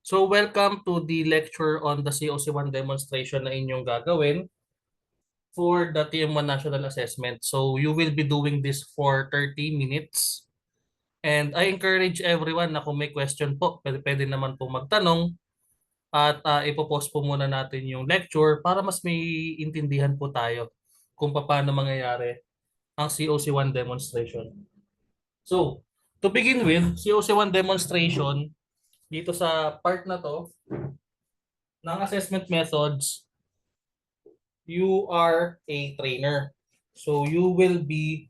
So welcome to the lecture on the COC1 demonstration na inyong gagawin for the TM1 National Assessment. So you will be doing this for 30 minutes. And I encourage everyone na kung may question po, pwede naman po magtanong at ipopost po muna natin yung lecture para mas may intindihan po tayo kung paano mangyayari ang COC1 demonstration. So, to begin with, COC1 demonstration, dito sa part na to, ng assessment methods, you are a trainer. So you will be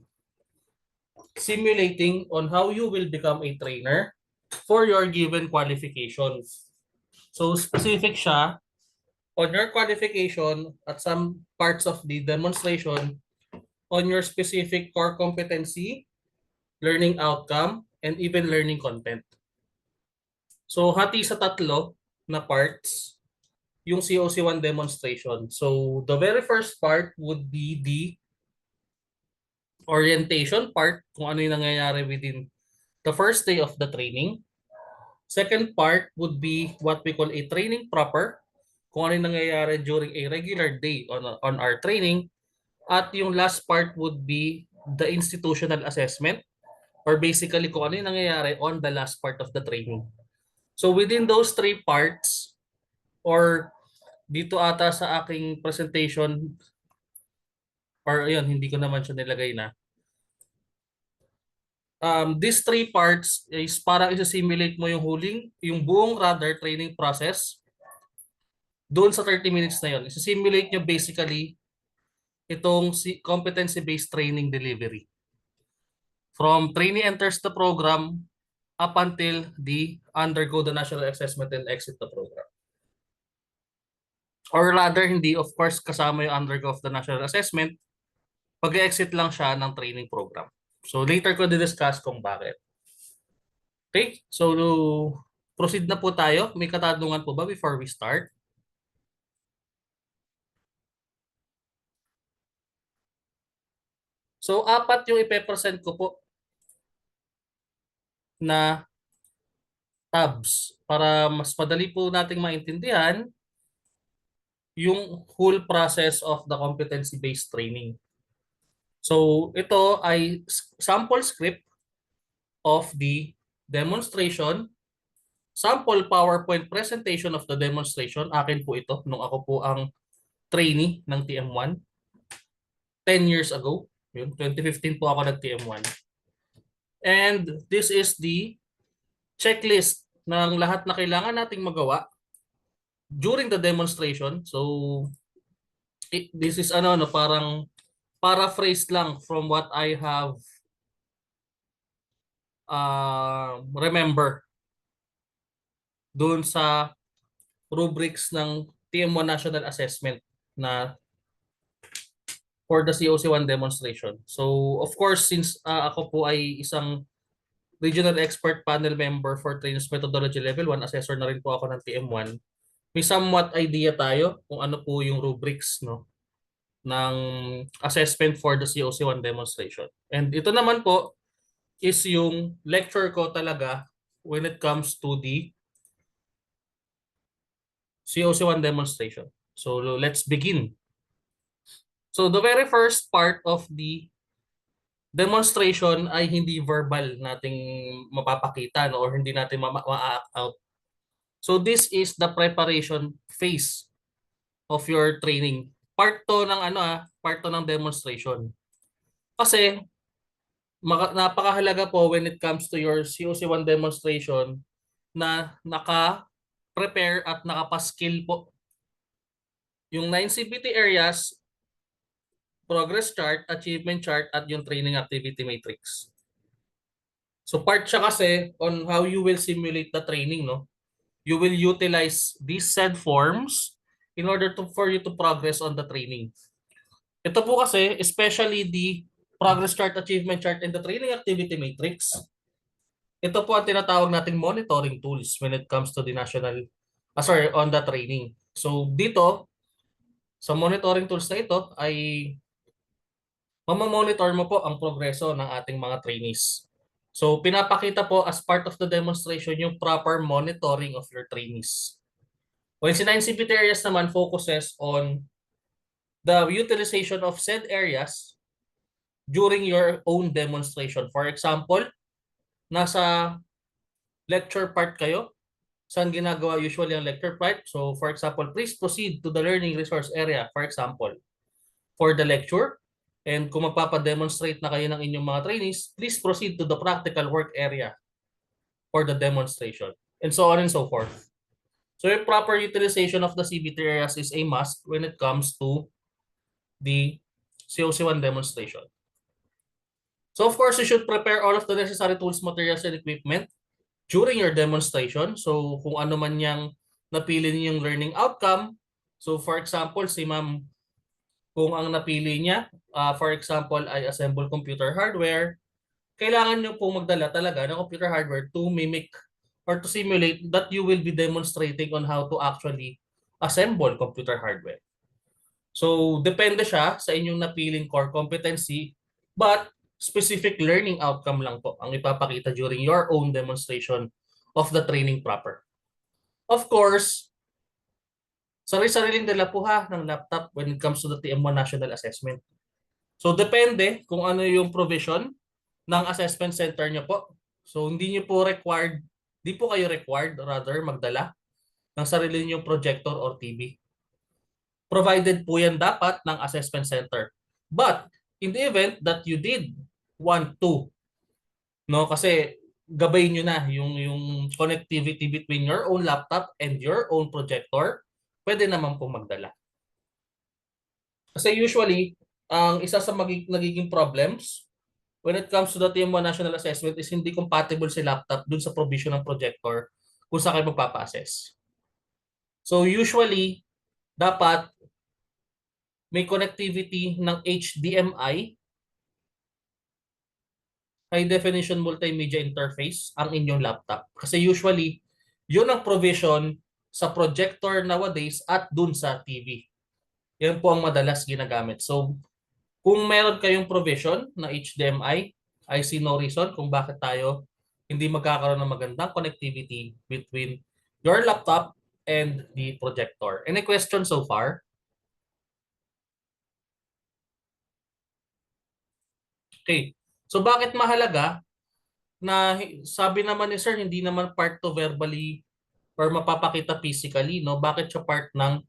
simulating on how you will become a trainer for your given qualifications. So specific siya on your qualification at some parts of the demonstration on your specific core competency, learning outcome, and even learning content. So hati sa tatlo na parts yung COC1 demonstration. So the very first part would be the orientation part, kung ano yung nangyayari within the first day of the training. Second part would be what we call a training proper, kung ano yung nangyayari during a regular day on our training. At yung last part would be the institutional assessment, or basically kung ano yung nangyayari on the last part of the training. So within those three parts, or dito ata sa aking presentation, or ayun, hindi ko naman siya nilagay na. These three parts is para isa-simulate mo yung buong rather training process doon sa 30 minutes na yun. Isa-simulate nyo basically itong competency-based training delivery. From trainee enters the program up until the undergo the national assessment and exit the program. Or rather, hindi of course kasama yung undergo of the national assessment, pag-exit lang siya ng training program. So later ko di-discuss kung bakit. Okay, so proceed na po tayo. May katanungan po ba before we start? So apat yung ipe-present ko po na tabs para mas madali po nating maintindihan yung whole process of the competency-based training. So ito ay sample script of the demonstration, sample PowerPoint presentation of the demonstration. Akin po ito nung ako po ang trainee ng TM1 10 years ago. Yun, 2015 po ako nag-TM1. And this is the checklist ng lahat na kailangan nating magawa during the demonstration. So this is parang paraphrase lang from what I have remember doon sa rubrics ng TM1 National Assessment na for the COC1 demonstration. So of course, since ako po ay isang regional expert panel member for trainers methodology level 1, assessor na rin po ako ng TM1, may somewhat idea tayo kung ano po yung rubrics ng assessment for the COC1 demonstration. And ito naman po is yung lecture ko talaga when it comes to the COC1 demonstration. So let's begin. So the very first part of the demonstration ay hindi verbal nating mapapakita or hindi natin ma-act out. So this is the preparation phase of your training. Part to ng part to ng demonstration. Kasi napakahalaga po when it comes to your COC1 demonstration na naka-prepare at nakapaskill po yung 9 CPT areas, progress chart, achievement chart, at yung training activity matrix. So part siya kasi on how you will simulate the training, no? You will utilize these said forms in order for you to progress on the training. Ito po kasi, especially the progress chart, achievement chart, and the training activity matrix, ito po ang tinatawag nating monitoring tools when it comes to the on the training. So dito, sa monitoring tools na ito ay mamamonitor mo po ang progreso ng ating mga trainees. So pinapakita po as part of the demonstration yung proper monitoring of your trainees. While si 9 CPT areas naman focuses on the utilization of said areas during your own demonstration. For example, nasa lecture part kayo, saan ginagawa usually ang lecture part? So for example, please proceed to the learning resource area, for example, for the lecture. And kung magpapademonstrate na kayo ng inyong mga trainees, please proceed to the practical work area for the demonstration. And so on and so forth. So yung proper utilization of the CBT areas is a must when it comes to the COC1 demonstration. So of course, you should prepare all of the necessary tools, materials, and equipment during your demonstration. So kung ano man yung napili ninyong learning outcome. So for example, si ma'am, kung ang napili niya, for example, ay assemble computer hardware, kailangan nyo pong magdala talaga ng computer hardware to mimic or to simulate that you will be demonstrating on how to actually assemble computer hardware. So, depende siya sa inyong napiling core competency, but specific learning outcome lang po ang ipapakita during your own demonstration of the training proper. Of course, sarili-sariling dala po ha ng laptop when it comes to the TM1 National Assessment. So, depende kung ano yung provision ng assessment center nyo po. So, hindi nyo po required, di po kayo required rather magdala ng sarili ninyong projector or TV. Provided po yan dapat ng assessment center. But in the event that you did want to, no, kasi gabay nyo na yung connectivity between your own laptop and your own projector, pwede naman po magdala. Kasi usually, ang isa sa nagiging problems when it comes to the TM1 National Assessment is hindi compatible si laptop dun sa provision ng projector kung saan kayo magpapa-assess. So usually, dapat may connectivity ng HDMI, High Definition Multimedia Interface, ang inyong laptop. Kasi usually, yun ang provision sa projector nowadays at dun sa TV. Yan po ang madalas ginagamit. So, kung meron kayong provision na HDMI, I see no reason kung bakit tayo hindi magkakaroon ng magandang connectivity between your laptop and the projector. Any question so far? Okay. So bakit mahalaga na sabi naman ni sir hindi naman part to verbally or mapapakita physically, no? Bakit siya part ng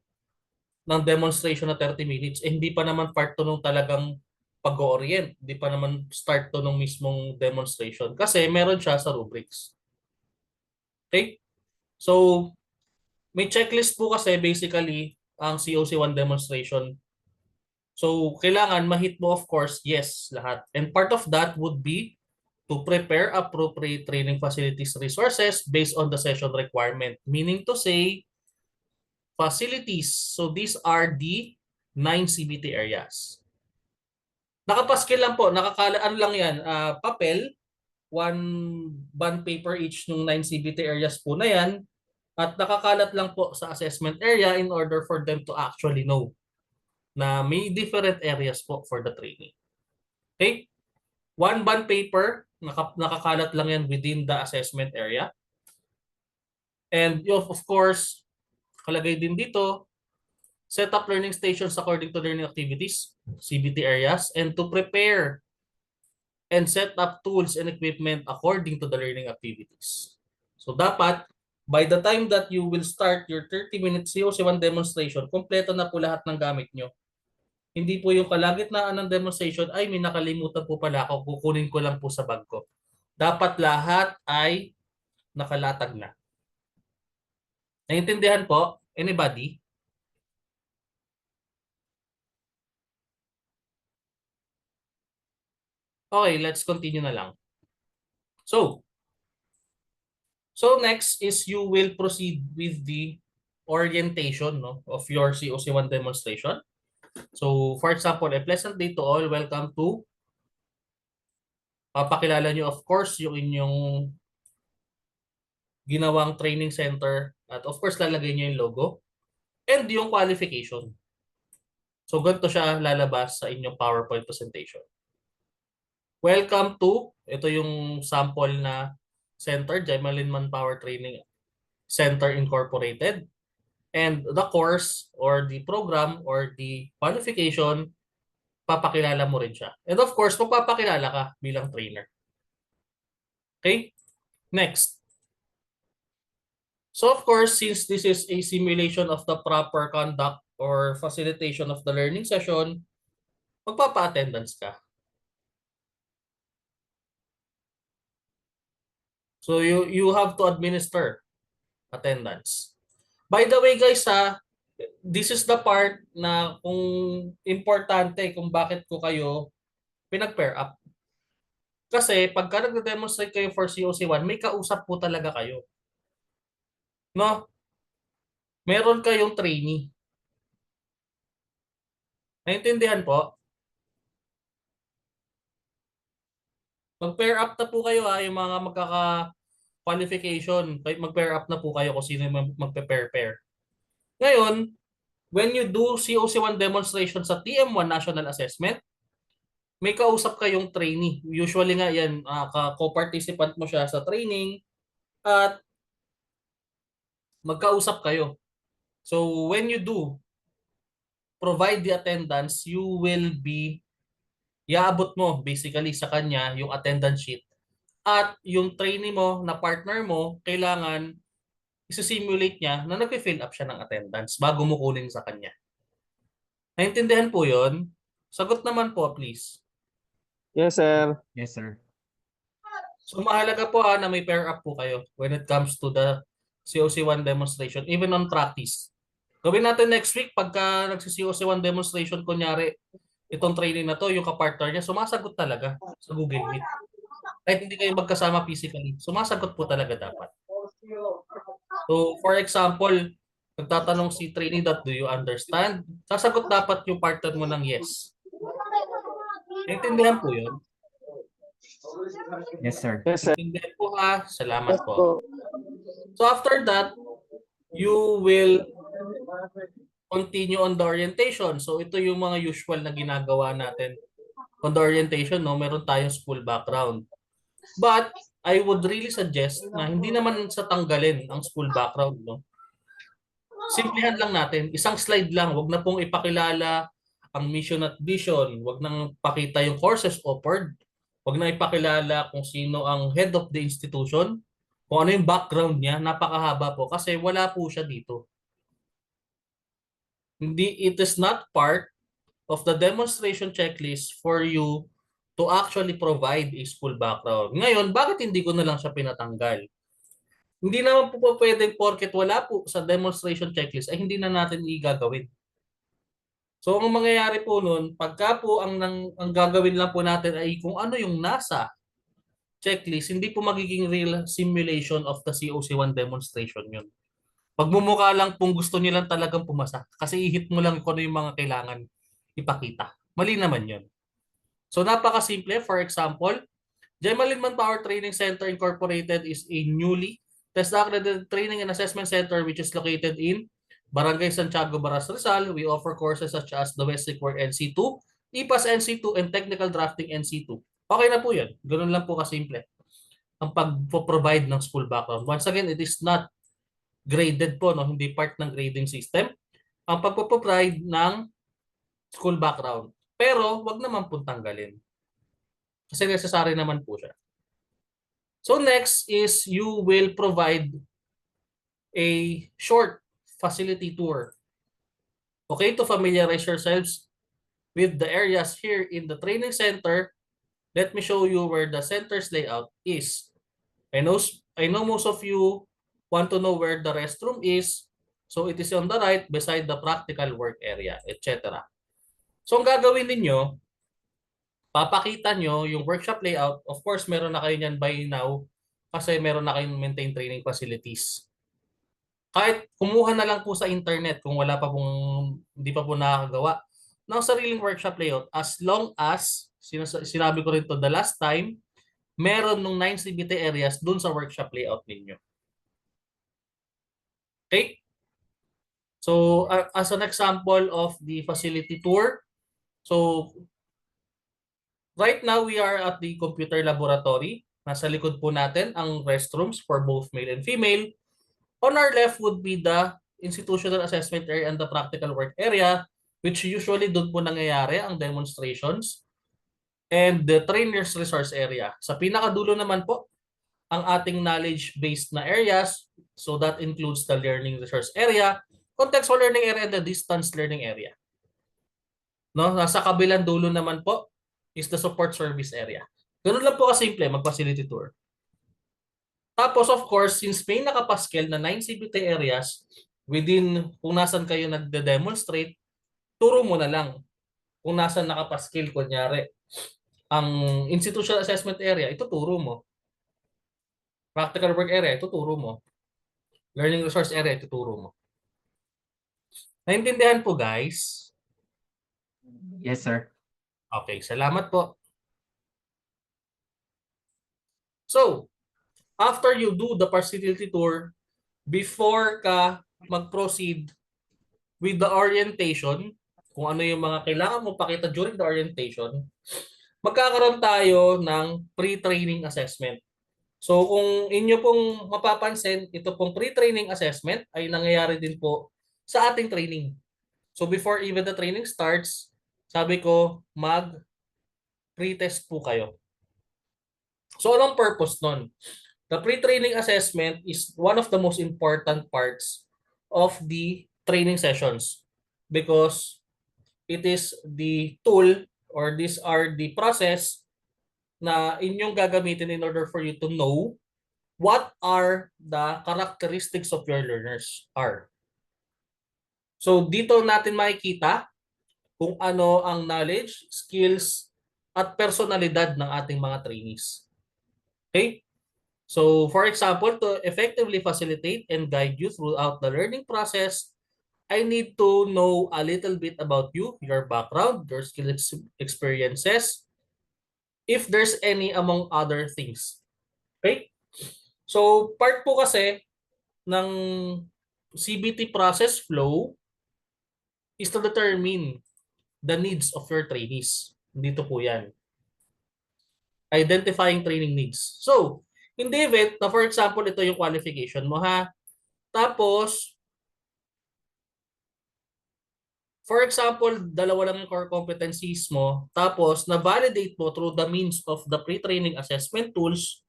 demonstration na 30 minutes? Eh, hindi pa naman part to nung talagang pag-orient. Hindi pa naman start to nung mismong demonstration. Kasi meron siya sa rubrics. Okay? So, may checklist po kasi basically ang COC1 demonstration. So, kailangan ma-hit mo of course, yes, lahat. And part of that would be to prepare appropriate training facilities resources based on the session requirement. Meaning to say, facilities. So these are the 9 CBT areas. Nakapaskil lang po, ano lang yan, papel, one bond paper each ng 9 CBT areas po na yan, at nakakalat lang po sa assessment area in order for them to actually know na may different areas po for the training. Okay? One bond paper, nakakalat lang yan within the assessment area. And of course, kalagay din dito, set up learning stations according to learning activities, CBT areas, and to prepare and set up tools and equipment according to the learning activities. So dapat, by the time that you will start your 30-minute COC1 demonstration, kompleto na po lahat ng gamit nyo. Hindi po yung kalagitnaan ng demonstration, ay may nakalimutan po pala ako, kukunin ko lang po sa bag ko. Dapat lahat ay nakalatag na. Naintindihan po? Anybody? Okay, let's continue na lang. So next is you will proceed with the orientation, no, of your COC1 demonstration. So for example, a pleasant day to all. Welcome to, papakilala nyo of course yung inyong ginawang training center at of course lalagay nyo yung logo and yung qualification. So ganito siya lalabas sa inyong PowerPoint presentation. Welcome to, ito yung sample na center, Gemalin Manpower Training Center Incorporated. And the course or the program or the qualification, papakilala mo rin siya. And of course, magpapakilala ka bilang trainer. Okay? Next. So of course, since this is a simulation of the proper conduct or facilitation of the learning session, magpapa-attendance ka. So you have to administer attendance. By the way guys this is the part na kung importante kung bakit ko kayo pinag-pair up. Kasi pagka nagde-demonstrate kayo for COC1, may kausap po talaga kayo. No? Meron kayong trainee. Naintindihan po? Mag-pair up na po kayo yung mga magkaka-qualification. Mag-pair up na po kayo kung sino yung magpe-pair-pair. Ngayon, when you do COC1 demonstration sa TM1 National Assessment, may kausap kayong trainee. Usually nga yan, co-participant mo siya sa training at magkausap kayo. So when you do provide the attendance, you will be, iaabot mo basically sa kanya yung attendance sheet. At yung trainee mo na partner mo, kailangan isi-simulate niya na nag-fill up siya ng attendance bago mo kunin sa kanya. Naintindihan po yon? Sagot naman po, please. Yes, sir. Yes, sir. So mahalaga po na may pair up po kayo when it comes to the COC1 demonstration, even on practice. Gawin natin next week pagka nagsi-COC1 demonstration, kunyari, itong training na to, yung kapartner niya, sumasagot talaga sa Google Meet. Kahit hindi kayo magkasama physically, sumasagot po talaga dapat. So, for example, nagtatanong si trainee that, do you understand? Sasagot dapat yung partner mo ng yes. Naintindihan po yun? Yes, sir. Yes, sir. Naintindihan po Salamat po. So, after that, you will continue on the orientation. So, ito yung mga usual na ginagawa natin on the orientation, no? Meron tayong school background. But I would really suggest na hindi naman sa tanggalin ang school background, no? Simplihan lang natin, isang slide lang, wag na pong ipakilala ang mission at vision, wag nang pakita yung courses offered, wag na ipakilala kung sino ang head of the institution, kung ano yung background niya, napakahaba po kasi wala po siya dito. It is not part of the demonstration checklist for you to actually provide a school background. Ngayon, bakit hindi ko na lang siya pinatanggal? Hindi naman po pwedeng porket wala po sa demonstration checklist ay hindi na natin igagawin. So ang mangyayari po nun, pagka po ang gagawin lang po natin ay kung ano yung nasa checklist, hindi po magiging real simulation of the COC1 demonstration yun. Pagmumukha lang pong gusto nilang talagang pumasa kasi i-hit mo lang kung ano yung mga kailangan ipakita. Mali naman yun. So napakasimple. For example, Gemalin Manpower Training Center Incorporated is a newly TESDA-accredited training and assessment center which is located in Barangay Santiago, Baras, Rizal. We offer courses such as Domestic Work NC2, IPAS NC2, and Technical Drafting NC2. Okay na po yan. Ganun lang po kasimple ang pag-provide ng school background. Once again, it is not graded po, no? Hindi part ng grading system. Ang pag-provide ng school background. Pero wag naman po tanggalin. Kasi necessary naman po siya. So next is you will provide a short facility tour. Okay, to familiarize yourselves with the areas here in the training center, let me show you where the center's layout is. I know most of you want to know where the restroom is. So it is on the right beside the practical work area, etc. So ang gagawin ninyo, papakita nyo yung workshop layout. Of course, meron na kayo niyan by now kasi meron na kayong maintain training facilities. Kahit kumuha na lang po sa internet kung wala pa pong, hindi pa po nakakagawa ng sariling workshop layout, as long as, sinabi ko rin to the last time, meron nung 9 CBT areas dun sa workshop layout ninyo. Okay? So, as an example of the facility tour, so Right now, we are at the computer laboratory. Nasa likod po natin ang restrooms for both male and female. On our left would be the institutional assessment area and the practical work area, which usually doon po nangyayari ang demonstrations, and the trainer's resource area. Sa pinakadulo naman po, ang ating knowledge-based na areas. So that includes the learning resource area, contextual learning area, and the distance learning area. No, nasa kabilang dulo naman po is the support service area. Ganun lang po kasimple, mag-facility tour. Tapos of course, since may nakapaskel na 9 CBT areas, within kung nasan kayo nagde-demonstrate, turo mo na lang. Kung nasan nakapaskel, kunyari, ang institutional assessment area, ituturo mo. Practical work area, ituturo mo. Learning resource area, ituturo mo. Naintindihan po, guys? Yes, sir. Okay, salamat po. So, after you do the facility tour, before ka mag-proceed with the orientation, kung ano yung mga kailangan mo pakita during the orientation, magkakaroon tayo ng pre-training assessment. So kung inyo pong mapapansin, ito pong pre-training assessment ay nangyayari din po sa ating training. So before even the training starts, sabi ko mag-pre-test po kayo. So anong purpose nun? The pre-training assessment is one of the most important parts of the training sessions because it is the tool or these are the process na inyong gagamitin in order for you to know what are the characteristics of your learners are. So dito natin makikita kung ano ang knowledge, skills, at personalidad ng ating mga trainees. Okay? So for example, to effectively facilitate and guide you throughout the learning process, I need to know a little bit about you, your background, your skills, experiences, if there's any among other things. Okay? So, part po kasi ng CBT process flow is to determine the needs of your trainees. Dito po yan. Identifying training needs. So, in the event na for example, ito yung qualification mo ha. Tapos, for example, dalawa lang yung core competencies mo. Tapos, na-validate mo through the means of the pre-training assessment tools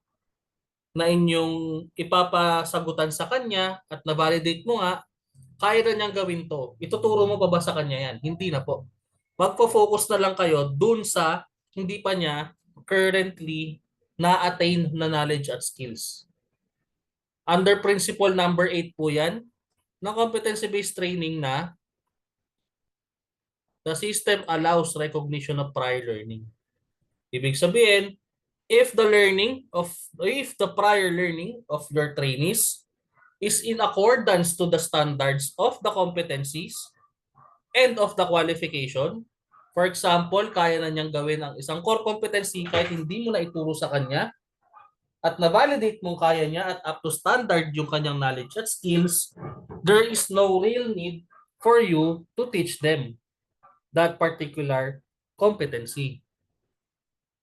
na inyong ipapasagutan sa kanya at na-validate mo nga, kaya na niyang gawin to. Ituturo mo pa ba sa kanya yan? Hindi na po. Magpo-focus na lang kayo dun sa hindi pa niya currently na-attain na knowledge at skills. Under principle number 8 po yan ng competency-based training na the system allows recognition of prior learning. Ibig sabihin, if the prior learning of your trainees is in accordance to the standards of the competencies and of the qualification, for example, kaya na niyang gawin ang isang core competency kahit hindi mo na ituro sa kanya, at na-validate mong kaya niya at up to standard yung kanyang knowledge at skills, there is no real need for you to teach them that particular competency.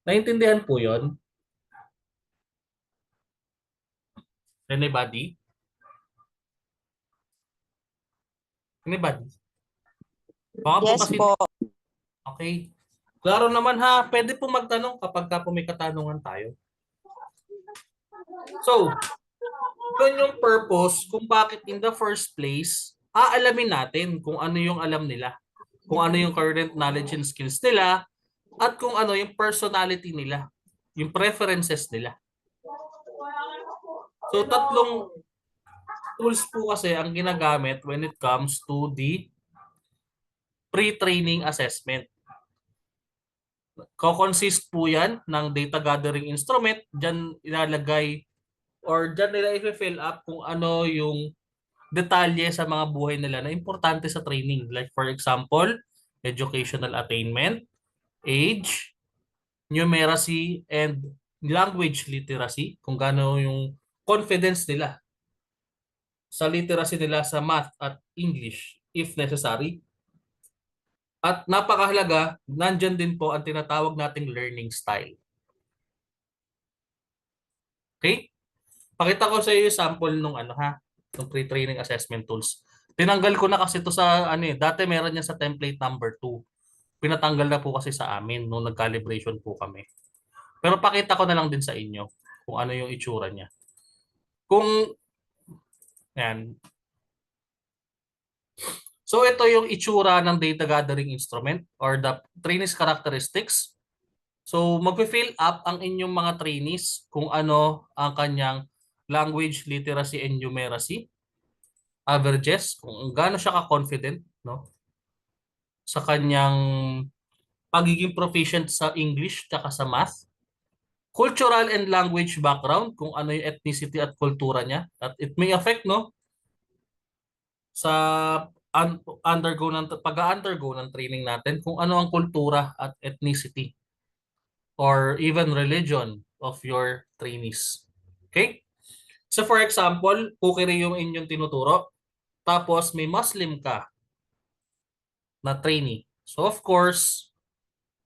Naintindihan po yun? Anybody? Anybody? Baka po Yes kasi, po. okay. Klaro naman ha, pwede po magtanong kapag ka po may katanungan tayo. So, yun yung purpose kung bakit in the first place, aalamin natin kung ano yung alam nila. Kung ano yung current knowledge and skills nila, at kung ano yung personality nila, yung preferences nila. So, tatlong tools po kasi ang ginagamit when it comes to the pre-training assessment. Ko-consist po yan ng data gathering instrument. Diyan ilalagay or diyan nila i-fill up kung ano yung detalye sa mga buhay nila na importante sa training. Like for example, educational attainment, age, numeracy, and language literacy. Kung gaano yung confidence nila sa literacy nila sa math at English if necessary. At napakahalaga, nandyan din po ang tinatawag nating learning style. Okay? Pakita ko sa iyo yung sample nung nung pre-training assessment tools. Tinanggal ko na kasi ito sa dati meron niya sa template number 2. Pinatanggal na po kasi sa amin nung nag-calibration po kami. Pero pakita ko na lang din sa inyo kung ano yung itsura niya. Kung yan. So ito yung itsura ng data gathering instrument or the trainees characteristics. So magfi-fill up ang inyong mga trainees kung ano ang kanyang language literacy and numeracy averages, kung gaano siya ka-confident, no, sa kanyang pagiging proficient sa English at sa math, cultural and language background, kung ano yung ethnicity at kultura niya. At it may affect, no, sa pag-undergo ng training natin kung ano ang kultura at ethnicity or even religion of your trainees. Okay? So for example, kukiri yung inyong tinuturo, tapos may Muslim ka na trainee. So of course,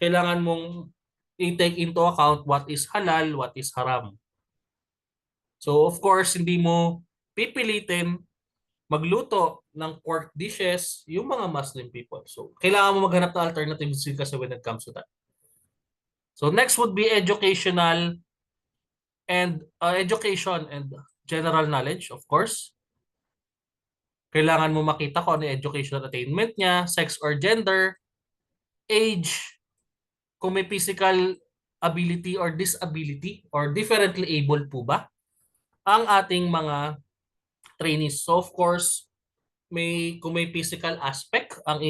kailangan mong i-take into account what is halal, what is haram. So of course, hindi mo pipilitin magluto ng pork dishes yung mga Muslim people. So kailangan mo maghanap ng alternatives kasi when it comes to that. So next would be education and general knowledge, of course. Kailangan mo makita kung ano yung educational attainment niya, sex or gender, age, kung may physical ability or disability or differently able po ba ang ating mga trainees. So of course, kung may physical aspect ang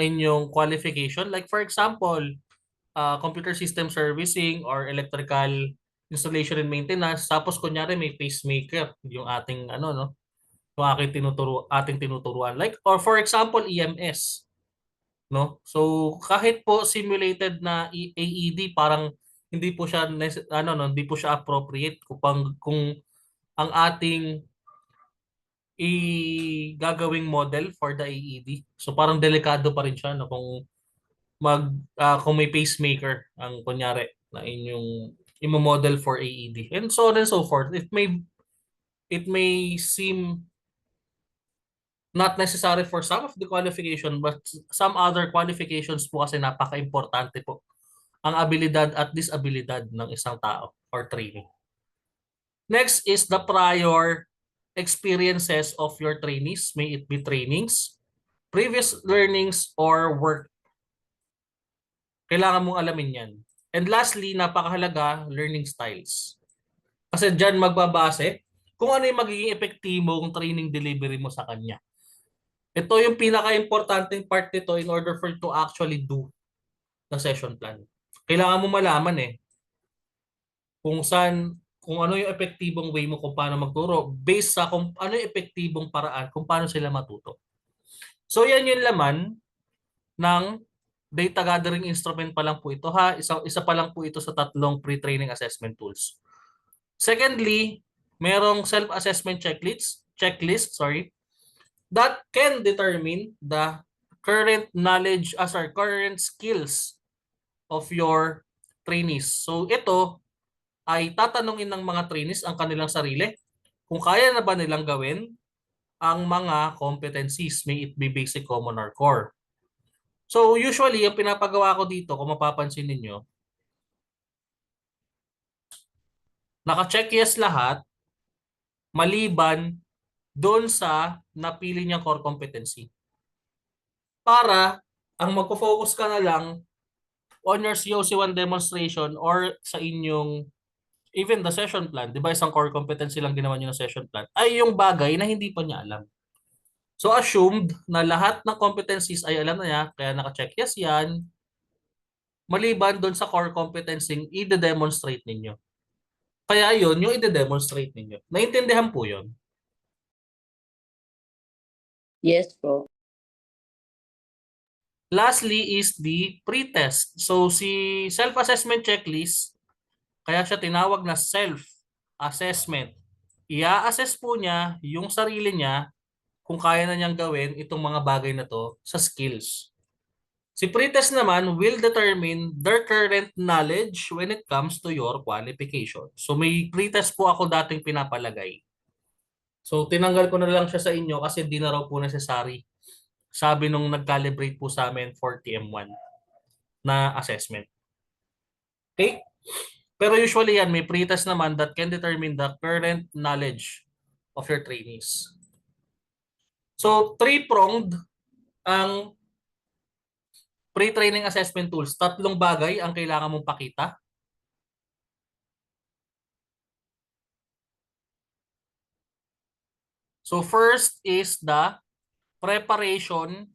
inyong qualification, like for example, computer system servicing or electrical installation and maintenance, tapos kunyari may pacemaker yung ating no, yung ating tinuturuan, like or for example EMS, no. So kahit po simulated na AED, parang hindi po siya no, hindi po siya appropriate kung ang ating gagawing model for the AED. So parang delikado pa rin siya no, kung may pacemaker ang kunyari na inyong imo-model for AED and so on and so forth. It may seem not necessary for some of the qualification, but some other qualifications po kasi napaka-importante po ang abilidad at disabilidad ng isang tao or trainee. Next is the prior experiences of your trainees, may it be trainings, previous learnings, or work. Kailangan mong alamin yan. And lastly, napakahalaga, learning styles. Kasi dyan magbabase kung ano yung magiging epektibong training delivery mo sa kanya. Ito yung pinaka-importanting part nito in order for you to actually do the session plan. Kailangan mo malaman kung ano yung epektibong way mo kung paano magturo based sa kung ano yung epektibong paraan kung paano sila matuto. So yan yung laman ng data gathering instrument pa lang po ito ha. Isa pa lang po ito sa 3 pre-training assessment tools. Secondly, merong self-assessment checklist, that can determine the current knowledge current skills of your trainees. So ito ay tatanungin ng mga trainees ang kanilang sarili kung kaya na ba nilang gawin ang mga competencies, may it be basic, common, or core. So usually, yung pinapagawa ko dito, kung mapapansin ninyo, naka-check yes lahat maliban doon sa napili niyang core competency. Para ang magpo-focus ka na lang on your COC1 demonstration or sa inyong even the session plan, di ba isang core competency lang ginawa niyo ng session plan, ay yung bagay na hindi pa niya alam. So assumed na lahat ng competencies ay alam na niya, kaya naka-check yes yan, maliban doon sa core competency i-demonstrate ninyo. Kaya yun, yung i-demonstrate ninyo. Naintindihan po yun? Yes po. Lastly is the pre-test. So si self-assessment checklist, kaya siya tinawag na self-assessment. Ia-assess po niya yung sarili niya kung kaya na niyang gawin itong mga bagay na to sa skills. Si pretest naman will determine their current knowledge when it comes to your qualification. So may pretest po ako dating pinapalagay. So tinanggal ko na lang siya sa inyo kasi hindi na raw po necessary. Sabi nung nag-calibrate po sa amin for TM1 na assessment. Okay? Pero usually yan, may pretest naman that can determine the current knowledge of your trainees. So, three-pronged ang pre-training assessment tools. Tatlong bagay ang kailangan mong pakita. So, first is the preparation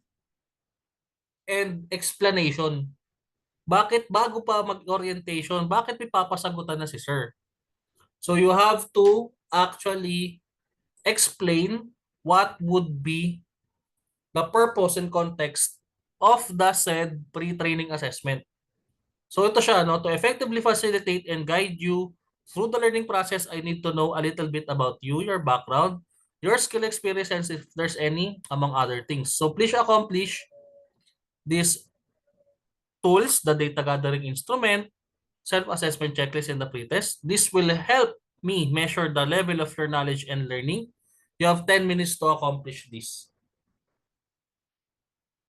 and explanation. Bakit bago pa mag-orientation, bakit may papasagutan na si sir? So, you have to actually explain what would be the purpose and context of the said pre-training assessment. So ito siya, no? To effectively facilitate and guide you through the learning process, I need to know a little bit about you, your background, your skill experience, if there's any, among other things. So please accomplish these tools, the data gathering instrument, self-assessment checklist, and the pretest. This will help me measure the level of your knowledge and learning. You have 10 minutes to accomplish this.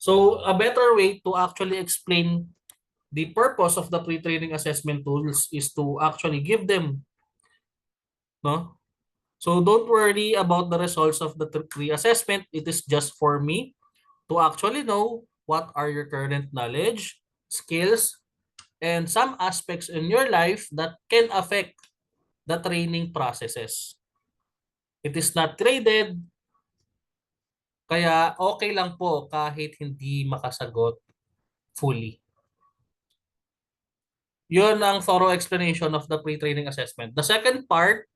So a better way to actually explain the purpose of the pre-training assessment tools is to actually give them, no? So don't worry about the results of the pre-assessment. It is just for me to actually know what are your current knowledge, skills, and some aspects in your life that can affect the training processes. It is not graded, kaya okay lang po kahit hindi makasagot fully. Yun ang thorough explanation of the pre-training assessment. The second part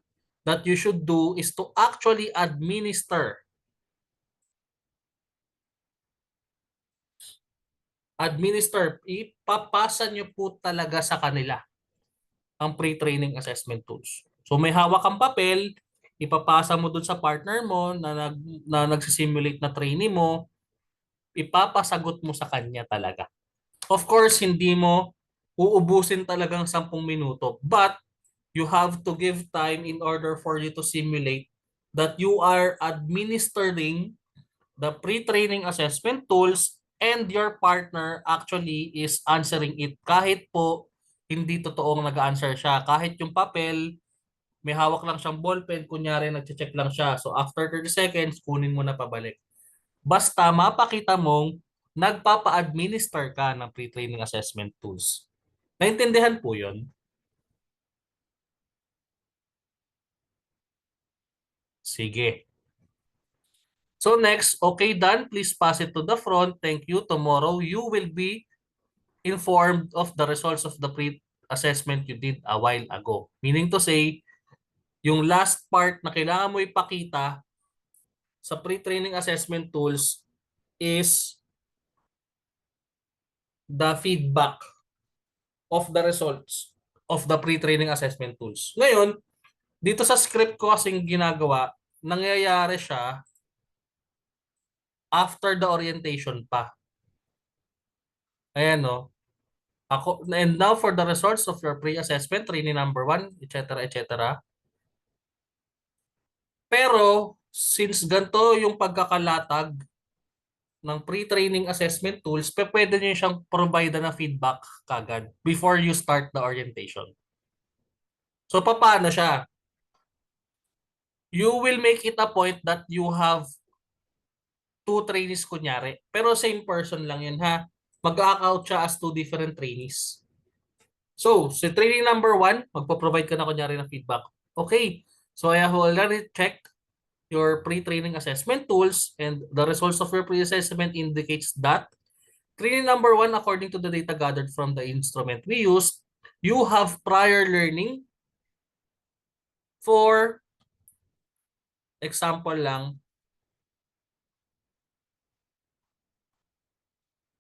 that you should do is to actually administer. Ipapasa nyo po talaga sa kanila ang pre-training assessment tools. So may hawak kang papel, ipapasa mo dun sa partner mo na nagsisimulate na trainee mo, ipapasagot mo sa kanya talaga. Of course, hindi mo uubusin talagang 10 minuto, but you have to give time in order for you to simulate that you are administering the pre-training assessment tools and your partner actually is answering it. Kahit po hindi totoong nag-answer siya. Kahit yung papel, may hawak lang siyang ballpen, kunyari nag-check lang siya. So after 30 seconds, kunin mo na pabalik. Basta mapakita mong nagpapa-administer ka ng pre-training assessment tools. Naintindihan po yun? Sige. So next, okay done. Please pass it to the front. Thank you. Tomorrow, you will be informed of the results of the pre-assessment you did a while ago. Meaning to say, yung last part na kailangan mo ipakita sa pre-training assessment tools is the feedback of the results of the pre-training assessment tools. Ngayon, dito sa script ko kasing ginagawa, nangyayari siya after the orientation pa. Ayan, no? And now for the results of your pre-assessment, training number 1, etc., etc. Pero, since ganito yung pagkakalatag ng pre-training assessment tools, pwede nyo siyang provide na feedback kagad before you start the orientation. So, paano siya? You will make it a point that you have 2 trainees kunyari. Pero same person lang yun, ha? Mag-account siya as 2 different trainees. So, sa training number 1, magpo-provide ka na kunyari ng feedback. Okay, so I have already checked your pre-training assessment tools and the results of your pre-assessment indicates that training number 1, according to the data gathered from the instrument we used, you have prior learning for example lang,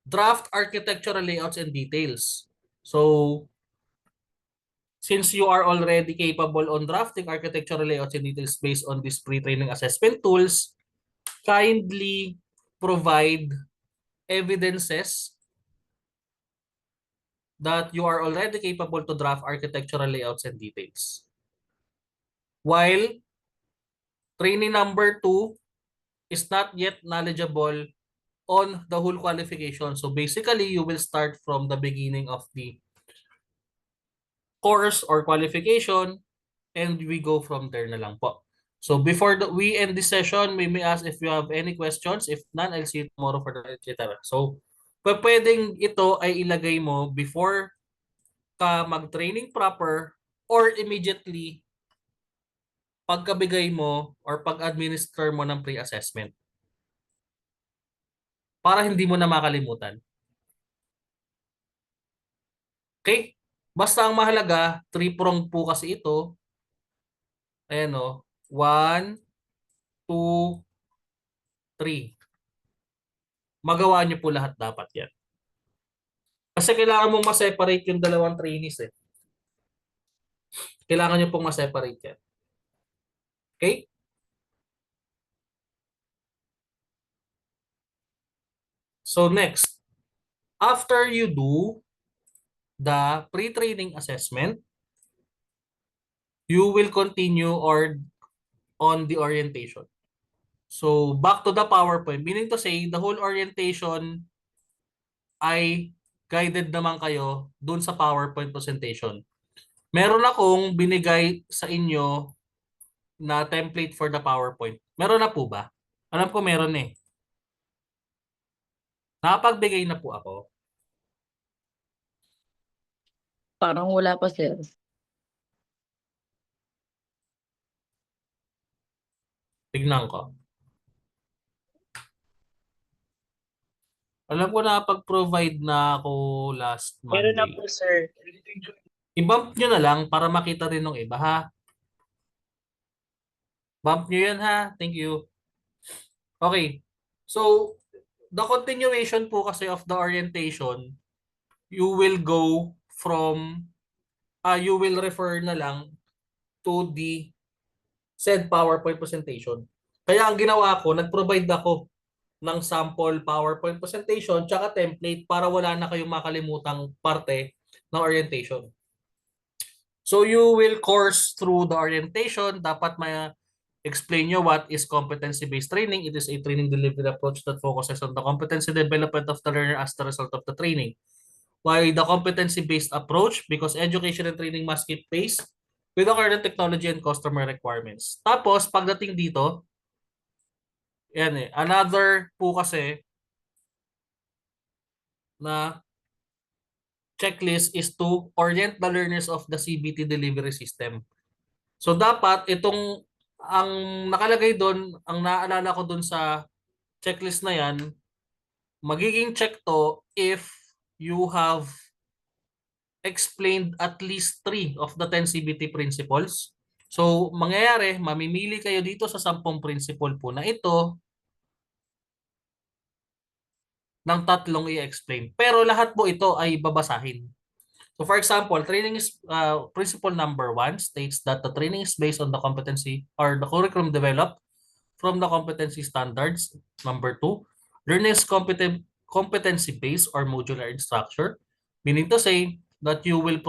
draft architectural layouts and details. So, since you are already capable on drafting architectural layouts and details based on these pre-training assessment tools, kindly provide evidences that you are already capable to draft architectural layouts and details. While trainee number 2 is not yet knowledgeable on the whole qualification. So basically, you will start from the beginning of the course or qualification and we go from there na lang po. So before we end this session, we may ask if you have any questions. If none, I'll see you tomorrow for the etc. So pwedeng ito ay ilagay mo before ka mag-training proper or immediately pagkabigay mo or pag-administer mo ng pre-assessment para hindi mo na makalimutan. Okay? Basta ang mahalaga, 3-prong po kasi ito. Ayan o. 1, 2, 3. Magawa niyo po lahat dapat yan. Kasi kailangan mong ma-separate yung dalawang trainees eh. Kailangan niyo pong ma-separate yan. Okay? So next, after you do the pre-training assessment, you will continue on the orientation. So back to the PowerPoint, meaning to say the whole orientation ay guided naman kayo dun sa PowerPoint presentation. Meron akong binigay sa inyo na template for the PowerPoint. Meron na po ba? Alam ko meron eh. Nakapagbigay na po ako. Parang wala pa, sir. Tignan ko. Alam ko na pag-provide na ako last Meron na Monday. po, sir. I-bump nyo na lang para makita rin ng iba ha. Bump nyo yan ha. Thank you. Okay. So, the continuation po kasi of the orientation, you will go from, you will refer na lang to the said PowerPoint presentation. Kaya ang ginawa ko, nag-provide ako ng sample PowerPoint presentation tsaka template para wala na kayong makalimutang parte ng orientation. So you will course through the orientation. Dapat may explain nyo what is competency-based training. It is a training delivery approach that focuses on the competency development of the learner as the result of the training. Why the competency-based approach? Because education and training must keep pace with the current technology and customer requirements. Tapos, pagdating dito, yan eh, another po kasi na checklist is to orient the learners of the CBT delivery system. So dapat itong ang nakalagay doon, ang naalala ko doon sa checklist na yan, magiging check to if you have explained at least 3 of the 10 CBT principles. So mangyayari, mamimili kayo dito sa 10 principle po na ito ng 3 i-explain. Pero lahat po ito ay babasahin. So for example, training is principle number 1 states that the training is based on the competency or the curriculum developed from the competency standards. Number 2, learning is competency-based or modular in structure, meaning to say that you will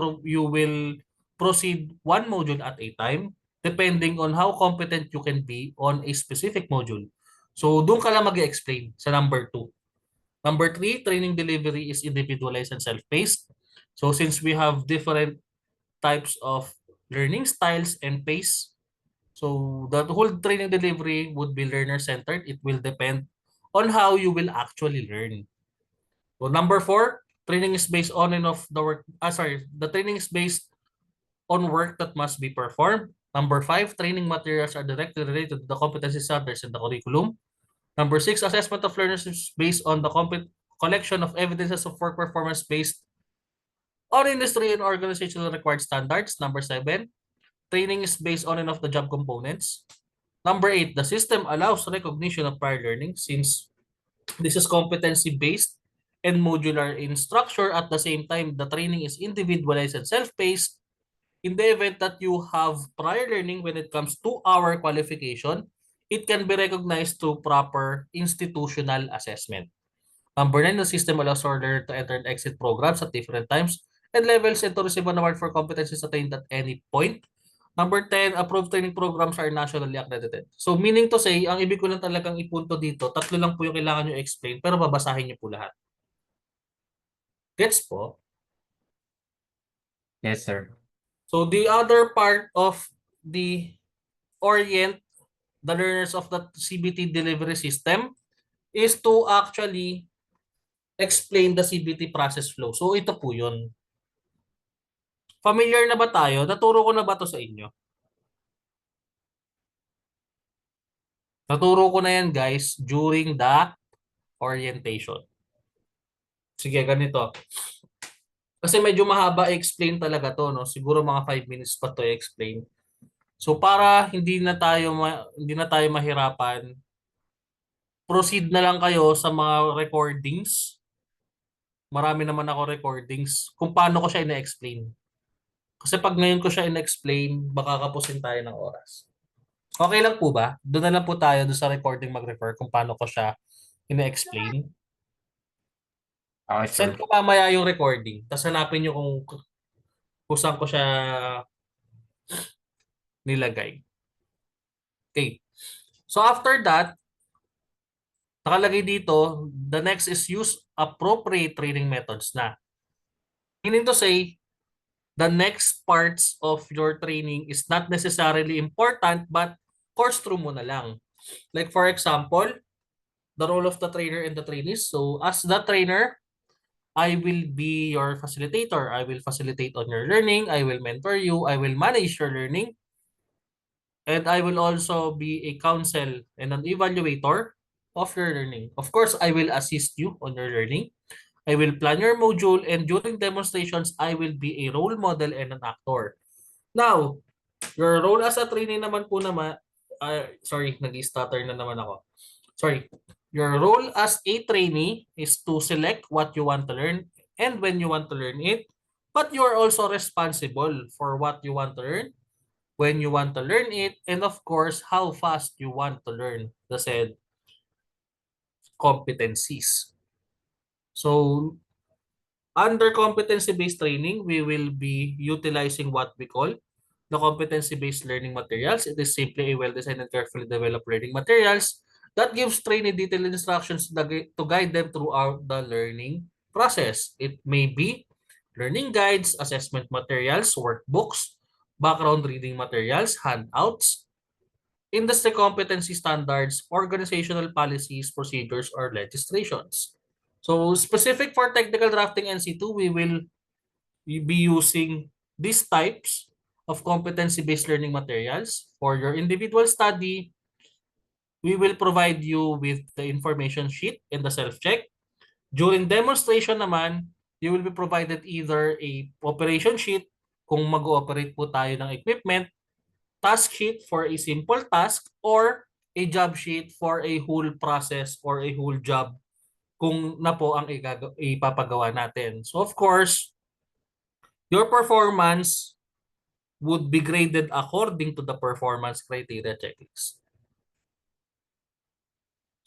proceed one module at a time depending on how competent you can be on a specific module. So doon ka lang mag-explain sa number 2. Number 3, training delivery is individualized and self-paced. So since we have different types of learning styles and pace, so the whole training delivery would be learner-centered. It will depend on how you will actually learn. So number 4, training is based on and of the work. The training is based on work that must be performed. Number 5, training materials are directly related to the competency standards in the curriculum. Number 6, assessment of learners is based on the collection of evidences of work performance based on industry and organizational required standards. Number 7, training is based on and of the job components. Number 8, the system allows recognition of prior learning since this is competency-based and modular in structure. At the same time, the training is individualized and self-paced. In the event that you have prior learning when it comes to our qualification, it can be recognized through proper institutional assessment. Number 9, the system allows for learner to enter and exit programs at different times and levels and to receive an award for competencies attained at any point. Number 10, approved training programs are nationally accredited. So meaning to say, ang ibig ko lang talagang ipunto dito, tatlo lang po yung kailangan nyo explain, pero babasahin nyo po lahat. Gets po? Yes, sir. So the other part of the orient the learners of the CBT delivery system is to actually explain the CBT process flow. So ito po yun. Familiar na ba tayo? Naturo ko na ba to sa inyo? Naturo ko na yan guys during the orientation. Sige, ganito. Kasi medyo mahaba i-explain talaga to, no? Siguro mga 5 minutes pa to i-explain. So para hindi na tayo mahirapan, proceed na lang kayo sa mga recordings. Marami naman ako recordings kung paano ko siya ina-explain. Kasi pag ngayon ko siya ina-explain, baka kapusin tayo ng oras. Okay lang po ba? Doon na lang po tayo doon sa recording mag-refer kung paano ko siya ina-explain. Okay, sir. Send ko mamaya yung recording. Tapos hanapin nyo kung saan ko siya nilagay. Okay. So after that, nakalagay dito, the next is use appropriate training methods na. Meaning to say, the next parts of your training is not necessarily important but course through mo na lang. Like for example, the role of the trainer and the trainees. So as the trainer, I will be your facilitator. I will facilitate on your learning. I will mentor you. I will manage your learning. And I will also be a counsel and an evaluator of your learning. Of course, I will assist you on your learning. I will plan your module, and during demonstrations, I will be a role model and an actor. Now, your role as a trainee naman po naman, sorry, nag-stutter na naman ako. Sorry. Your role as a trainee is to select what you want to learn and when you want to learn it, but you are also responsible for what you want to learn, when you want to learn it, and of course, how fast you want to learn the said competencies. So, under competency-based training, we will be utilizing what we call the competency-based learning materials. It is simply a well-designed and carefully developed learning materials that gives trainee detailed instructions to guide them throughout the learning process. It may be learning guides, assessment materials, workbooks, background reading materials, handouts, industry competency standards, organizational policies, procedures, or legislations. So specific for technical drafting NC2, we will be using these types of competency-based learning materials. For your individual study, we will provide you with the information sheet and the self-check. During demonstration naman, you will be provided either a operation sheet kung mag-ooperate po tayo ng equipment, task sheet for a simple task, or a job sheet for a whole process or a whole job kung na po ang ipapagawa natin. So of course, your performance would be graded according to the performance criteria checklist.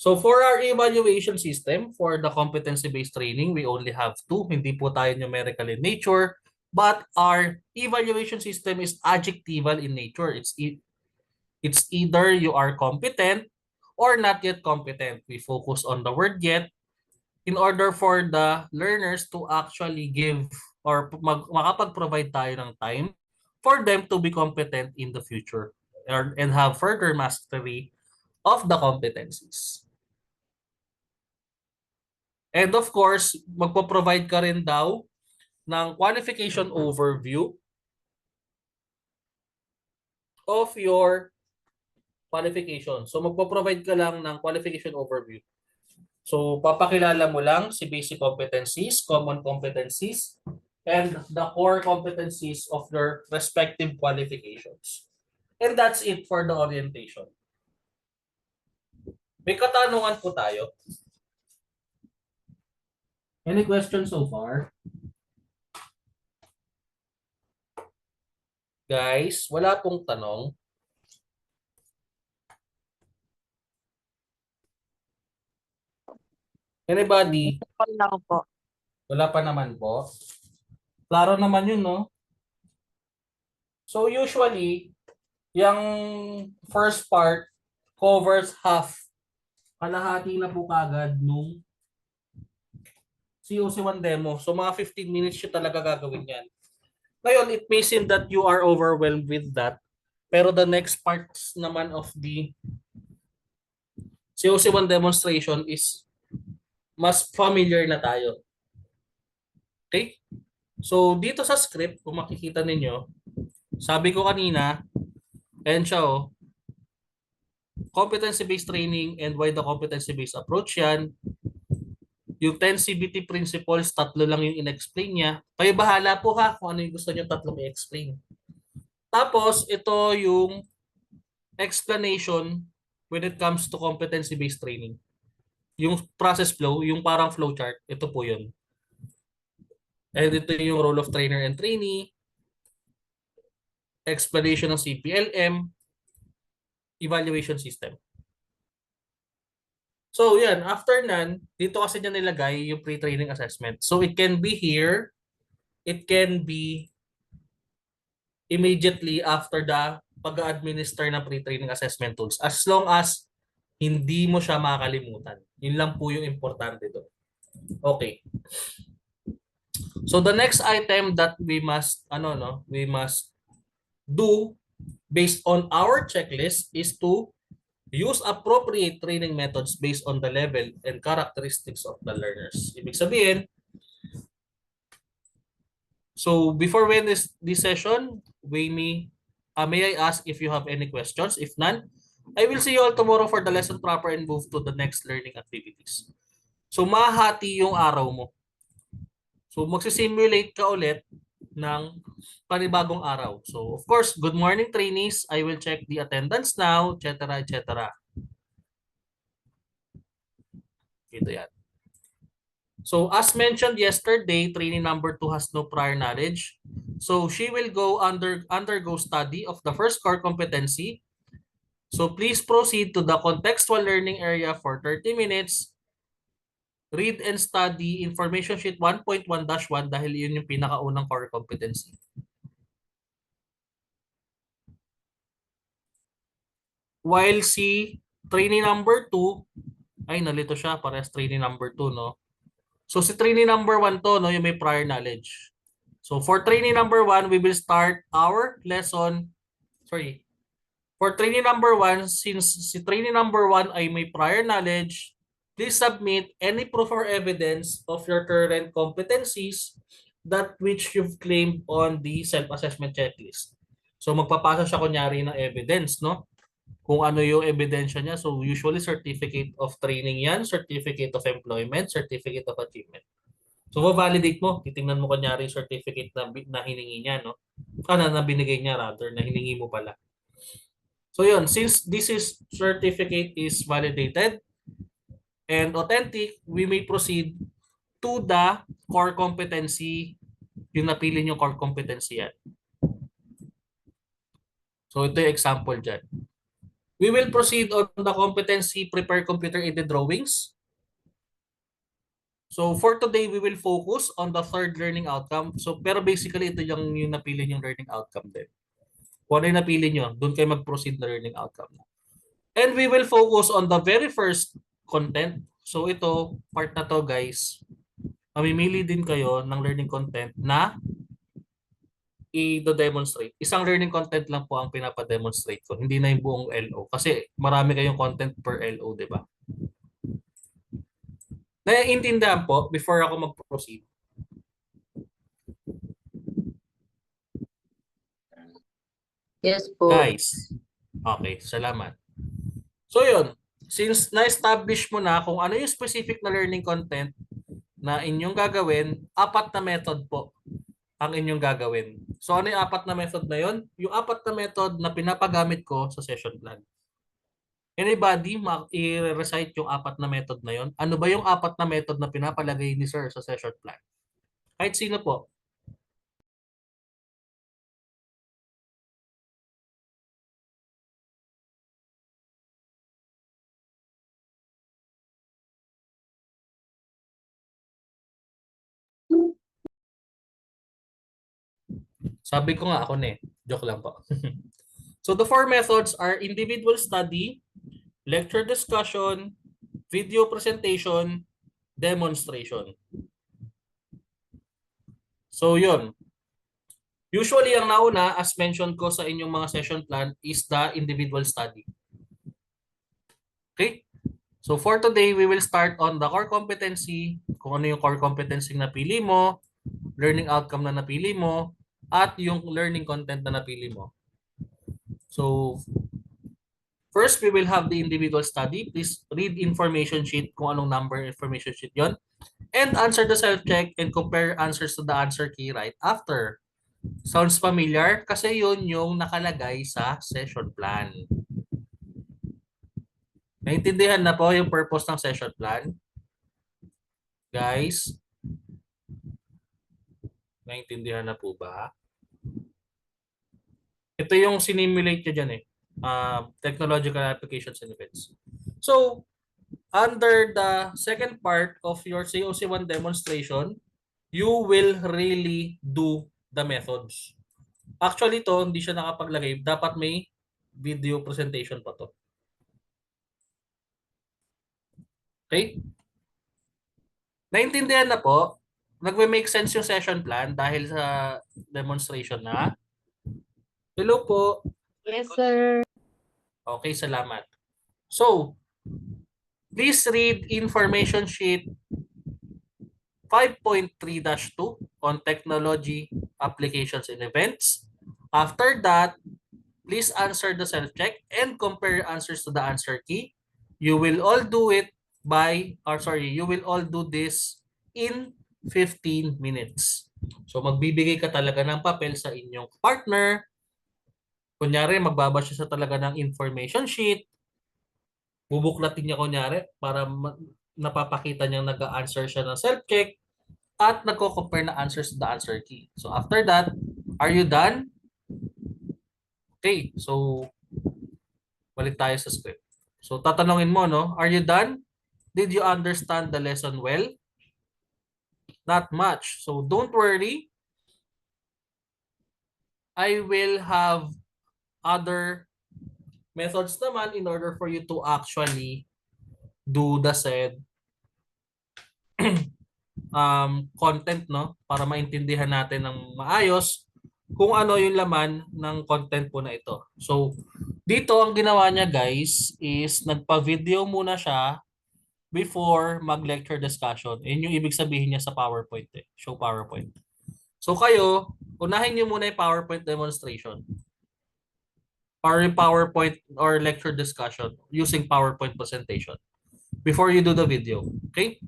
So for our evaluation system, for the competency-based training, we only have two. Hindi po tayo numerical in nature, but our evaluation system is adjectival in nature. It's either you are competent or not yet competent. We focus on the word yet in order for the learners to actually give or makapag-provide tayo ng time for them to be competent in the future and have further mastery of the competencies. And of course, magpo-provide ka rin daw ng qualification overview of your qualification. So magpo-provide ka lang ng qualification overview. So papakilala mo lang si basic competencies, common competencies, and the core competencies of your respective qualifications. And that's it for the orientation. May katanungan po tayo. Any questions so far? Guys, wala pong tanong. Anybody? Call lang po. Wala pa naman po. Klaro naman yun, no? So usually, yung first part covers half. Kalahati na po kagad nung COC1 demo. So mga 15 minutes siya talaga gagawin yan. Ngayon, it may seem that you are overwhelmed with that. Pero the next parts naman of the COC1 demonstration is mas familiar na tayo. Okay? So dito sa script, kung makikita ninyo, sabi ko kanina, and siya competency-based training and why the competency-based approach yan. Yung 10 CBT principles, 3 lang yung in-explain niya. Kayo bahala po ha kung ano yung gusto niyo 3 i-explain. Tapos, ito yung explanation when it comes to competency-based training. Yung process flow, yung parang flow chart, ito po yun. And ito yung role of trainer and trainee, explanation ng CPLM, evaluation system. So yan, after nan, dito kasi niya nilagay yung pre-training assessment. So it can be here, it can be immediately after the pag-administer ng pre-training assessment tools. As long as hindi mo siya makakalimutan. Yun lang po yung importante doon. Okay. So the next item that we must do based on our checklist is to use appropriate training methods based on the level and characteristics of the learners. Ibig sabihin, so before we end this session, may I ask if you have any questions? If none, I will see you all tomorrow for the lesson proper and move to the next learning activities. So mahati yung araw mo. So magsisimulate ka ulit ng panibagong araw. So of course, good morning trainees. I will check the attendance now, etc. etc. Ito yan. So as mentioned yesterday, trainee number 2 has no prior knowledge. So she will undergo study of the first core competency. So please proceed to the contextual learning area for 30 minutes. Read and study information sheet 1.1-1 dahil yun yung pinakaunang core competency. While si trainee number 2, ay nalito siya, parehas trainee number 2, no? So si trainee number 1 to, no, yung may prior knowledge. So for trainee number 1, we will start our lesson. Sorry. For trainee number 1, since si trainee number 1 ay may prior knowledge, please submit any proof or evidence of your current competencies that which you've claimed on the self-assessment checklist. So magpapasa siya kunyari ng evidence, no? Kung ano yung ebidensya niya. So usually certificate of training yan, certificate of employment, certificate of achievement. So validate mo, titingnan mo kunyari yung certificate na hiningi niya, no? Na binigay niya rather, na hiningi mo pala. So yun, since this certificate is validated and authentic, we may proceed to the core competency, yung napili yung core competency yan. So ito yung example dyan. We will proceed on the competency prepare computer-aided drawings. So for today, we will focus on the third learning outcome. So pero basically, ito yung napili yung learning outcome din. Kung ano yung napili nyo, doon kayo mag-proceed na learning outcome. And we will focus on the very first content. So ito, part na to guys, mamimili din kayo ng learning content na i-demonstrate. Isang learning content lang po ang pinapa-demonstrate ko. Hindi na yung buong LO. Kasi marami kayong content per LO, di ba? Naiintindihan po before ako mag-proceed. Yes po. Guys. Okay, salamat. So yun, since na-establish mo na kung ano yung specific na learning content na inyong gagawin, 4 na method po ang inyong gagawin. So ano yung 4 na method na yun? Yung 4 na method na pinapagamit ko sa session plan. Anybody i-recite yung 4 na method na yun? Ano ba yung 4 na method na pinapalagay ni sir sa session plan? Kahit sino po. Sabi ko nga ako na eh. Joke lang po. So the four methods are individual study, lecture discussion, video presentation, demonstration. So yun. Usually ang nauna, as mentioned ko sa inyong mga session plan, is the individual study. Okay? So for today, we will start on the core competency, kung ano yung core competency na napili mo, learning outcome na napili mo, at yung learning content na napili mo. So first, we will have the individual study. Please read information sheet kung anong number information sheet yon, and answer the self-check and compare answers to the answer key right after. Sounds familiar? Kasi yun yung nakalagay sa session plan. Naintindihan na po yung purpose ng session plan? Guys? Naintindihan na po ba? Ito yung sinimulate nyo dyan eh. Technological applications and events. So, under the second part of your COC1 demonstration, you will really do the methods. Actually to, hindi siya nakapaglagay. Dapat may video presentation pa to. Okay? Naintindihan na po? Nagme-make sense yung session plan dahil sa demonstration na? Hello po. Yes, sir. Okay, salamat. So, please read information sheet 5.3-2 on technology, applications, and events. After that, please answer the self-check and compare answers to the answer key. You will all do it you will all do this in 15 minutes. So magbibigay ka talaga ng papel sa inyong partner. Kunyari, magbabasa siya talaga ng information sheet. Bubuklatin niya kunyari para napapakita niyang nag-answer siya ng self-check at nagko-compare na answers to the answer key. So after that, are you done? Okay, so balik tayo sa script. So tatanungin mo, no? Are you done? Did you understand the lesson well? Not much. So don't worry. I will have other methods naman in order for you to actually do the said content, no? Para maintindihan natin ng maayos kung ano yung laman ng content po na ito. So, dito ang ginawa niya guys is nagpa-video muna siya before mag-lecture discussion. Yun yung ibig sabihin niya sa PowerPoint eh. Show PowerPoint. So kayo, unahin niyo muna yung PowerPoint demonstration or yung PowerPoint or lecture discussion using PowerPoint presentation before you do the video. Okay?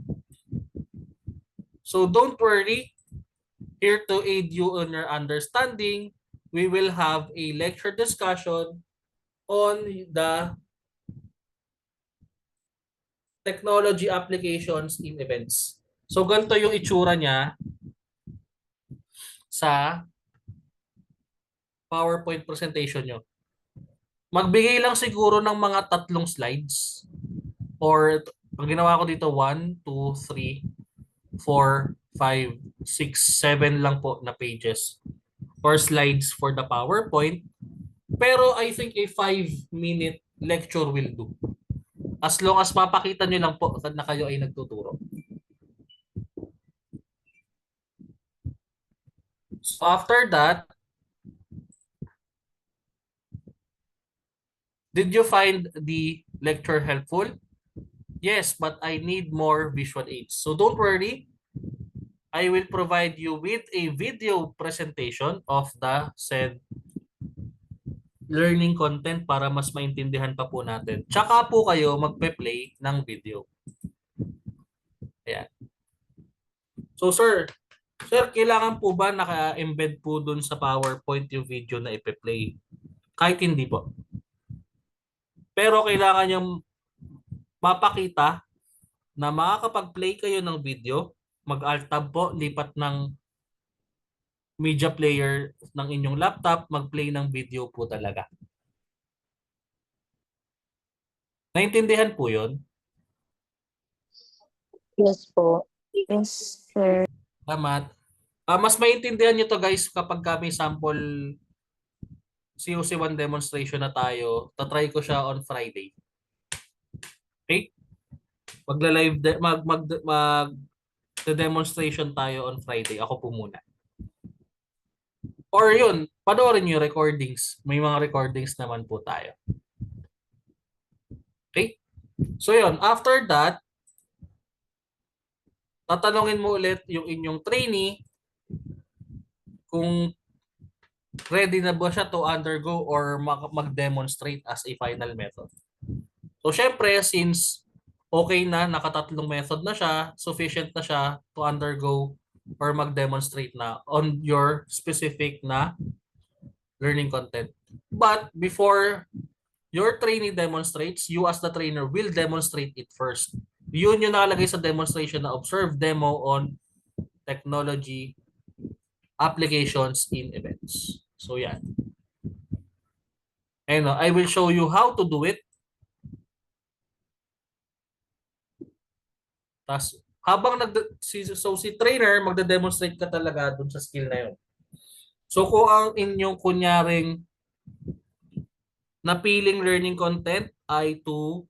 So don't worry. Here to aid you in your understanding, we will have a lecture discussion on the technology applications in events. So ganito yung itsura niya sa PowerPoint presentation nyo. Magbigay lang siguro ng mga 3 slides or ang ginawa ko dito 1, 2, 3, 4, 5, 6, 7 lang po na pages or slides for the PowerPoint. Pero I think a 5-minute lecture will do. As long as mapakita nyo lang po na kayo ay nagtuturo. So after that, did you find the lecture helpful? Yes, but I need more visual aids. So don't worry. I will provide you with a video presentation of the said learning content para mas maintindihan pa po natin. Tsaka po kayo magpe-play ng video. Ayan. So sir, kailangan po ba naka-embed po dun sa PowerPoint yung video na ipe-play? Kahit hindi po. Pero kailangan yung mapakita na makakapag-play kayo ng video, mag-alt tab po, lipat ng media player ng inyong laptop, mag-play ng video po talaga. Naintindihan po yun? Yes po. Yes, sir. Salamat. Mas maintindihan nyo to guys kapag may sample COC1 demonstration na tayo. Tatry ko siya on Friday. Okay? Magla-live mag demonstration tayo on Friday. Ako po muna. Or yun, panoorin nyo recordings. May mga recordings naman po tayo. Okay? So yun, after that, tatanungin mo ulit yung inyong trainee kung ready na ba siya to undergo or mag-demonstrate as a final method. So syempre, since okay na, nakatatlong method na siya, sufficient na siya to undergo or mag-demonstrate na on your specific na learning content. But before your trainee demonstrates, you as the trainer will demonstrate it first. Yun yung nakalagay sa demonstration na observe demo on technology applications in events. So yan. And I will show you how to do it. Tas habang si trainer magde-demonstrate ka talaga dun sa skill na yun. So kung ang inyong kunyaring napiling learning content ay to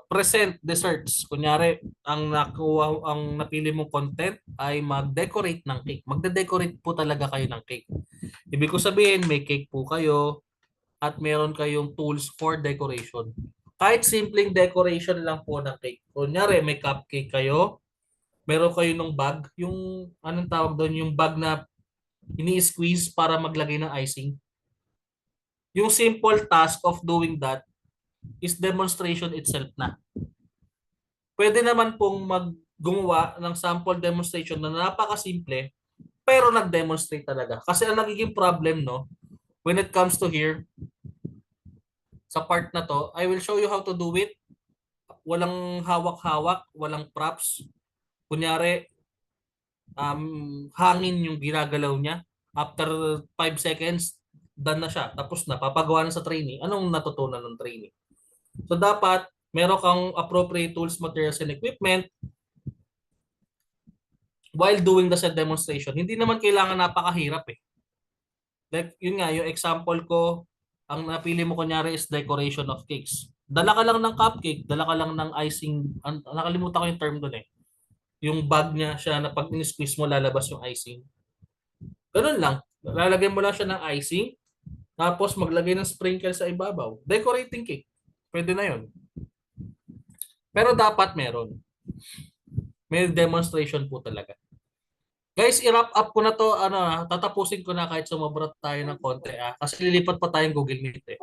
present desserts. Kunyari, ang napili mong content ay mag-decorate ng cake. Magde-decorate po talaga kayo ng cake. Ibig ko sabihin, may cake po kayo at meron kayong tools for decoration. Kahit simpleng decoration lang po ng cake. Kunyari, may cupcake kayo, meron kayo ng bag, yung anong tawag doon, yung bag na ini-squeeze para maglagay ng icing. Yung simple task of doing that is demonstration itself na. Pwede naman pong gumawa ng sample demonstration na napakasimple pero nag-demonstrate talaga. Kasi ang nagiging problem, no, when it comes to here, sa part na to, I will show you how to do it. Walang hawak-hawak, walang props. Kunyari, hangin yung ginagalaw niya. After 5 seconds, done na siya. Tapos na, papagawa na sa trainee. Anong natutunan ng trainee? So dapat meron kang appropriate tools, materials, and equipment while doing the said demonstration. Hindi naman kailangan napakahirap eh. Like yun nga, yung example ko, ang napili mo kunyari is decoration of cakes. Dala ka lang ng cupcake, dala ka lang ng icing, nakalimutan ko yung term doon eh. Yung bag niya siya na pag in-squeeze mo lalabas yung icing. Ganun lang. Lalagyan mo lang siya ng icing, tapos maglagay ng sprinkle sa ibabaw. Decorating cake. Pwede na yun. Pero dapat meron. May demonstration po talaga. Guys, i-wrap up ko na to. Tatapusin ko na kahit sumobra tayo ng konti. Kasi lilipat pa tayong Google Meet eh.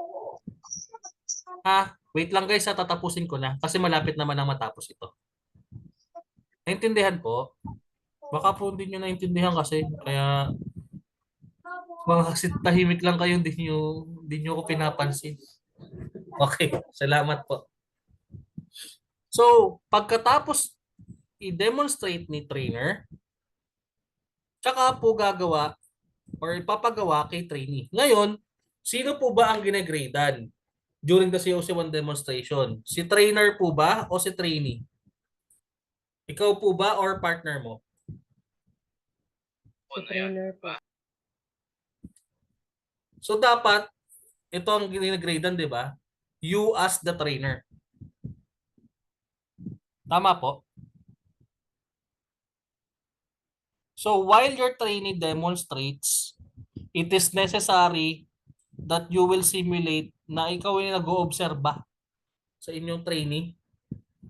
Wait lang guys, tatapusin ko na. Kasi malapit naman ang matapos ito. Naintindihan po? Baka po hindi nyo naintindihan kasi. Kaya kasi tahimik lang kayo, hindi nyo ko pinapansin. Okay, salamat po. So, pagkatapos i-demonstrate ni trainer, tsaka po gagawa or ipapagawa kay trainee. Ngayon, sino po ba ang ginegradean during the COC1 demonstration? Si trainer po ba o si trainee? Ikaw po ba or partner mo? Si trainer po. So dapat, ito ang ginegradean, di ba? You as the trainer. Tama po? So while your trainee demonstrates, it is necessary that you will simulate na ikaw ay nag-oobserba sa inyong trainee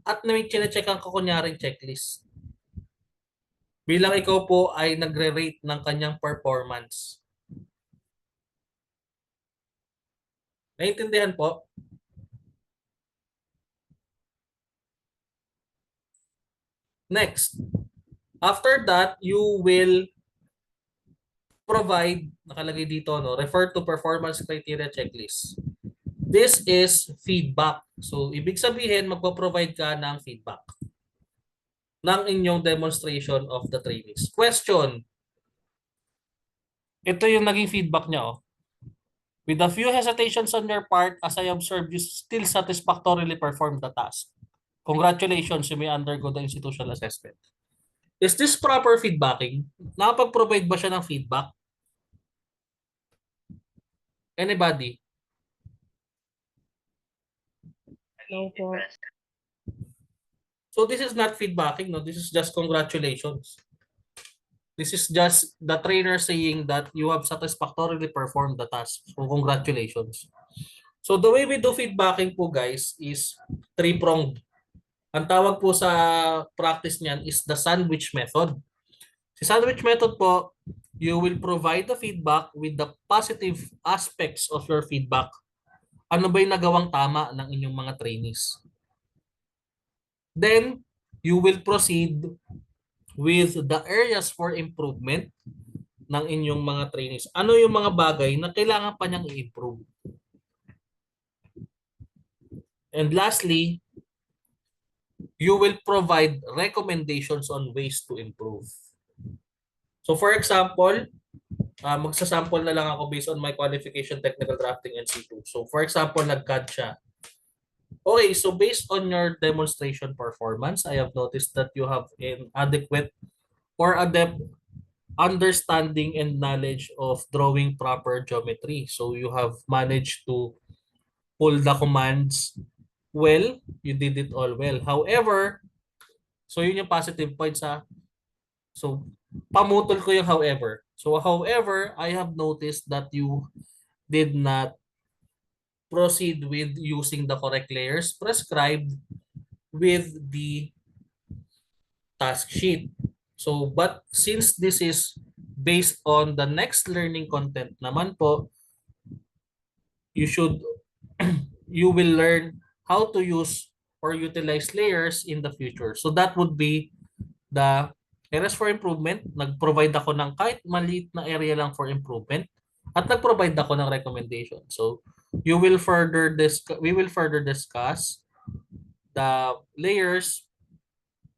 at may chine-checkan ka kunyaring checklist. Bilang ikaw po ay nagre-rate ng kanyang performance. Naintindihan po? Next. After that, you will provide, nakalagay dito, no, refer to performance criteria checklist. This is feedback. So, ibig sabihin, magpo-provide ka ng feedback ng inyong demonstration of the trainees. Question. Ito yung naging feedback niya. Oh. With a few hesitations on your part, as I observed, you still satisfactorily performed the task. Congratulations, you may undergo the institutional assessment. Is this proper feedbacking? Nakapag-provide ba siya ng feedback? Anybody? No po. So this is not feedbacking, no? This is just congratulations. This is just the trainer saying that you have satisfactorily performed the task. So congratulations. So the way we do feedbacking po guys is three-pronged. Ang tawag po sa practice niyan is the sandwich method. Si sandwich method po, you will provide the feedback with the positive aspects of your feedback. Ano ba yung nagawang tama ng inyong mga trainees? Then, you will proceed with the areas for improvement ng inyong mga trainees. Ano yung mga bagay na kailangan pa niyang i-improve? And lastly, you will provide recommendations on ways to improve. So for example, magsasample na lang ako based on my qualification, technical drafting, and C2. So for example, nag-CAD siya. Okay, so based on your demonstration performance, I have noticed that you have an adequate or adept understanding and knowledge of drawing proper geometry. So you have managed to pull the commands well, you did it all well. However, so yun yung positive points ha. So pamutol ko yung however. So however, I have noticed that you did not proceed with using the correct layers prescribed with the task sheet. So, but since this is based on the next learning content naman po, you will learn how to use or utilize layers in the future. So that would be the areas for improvement. Nag-provide ako ng kahit maliit na area lang for improvement at nag-provide ako ng recommendation. So we will further discuss the layers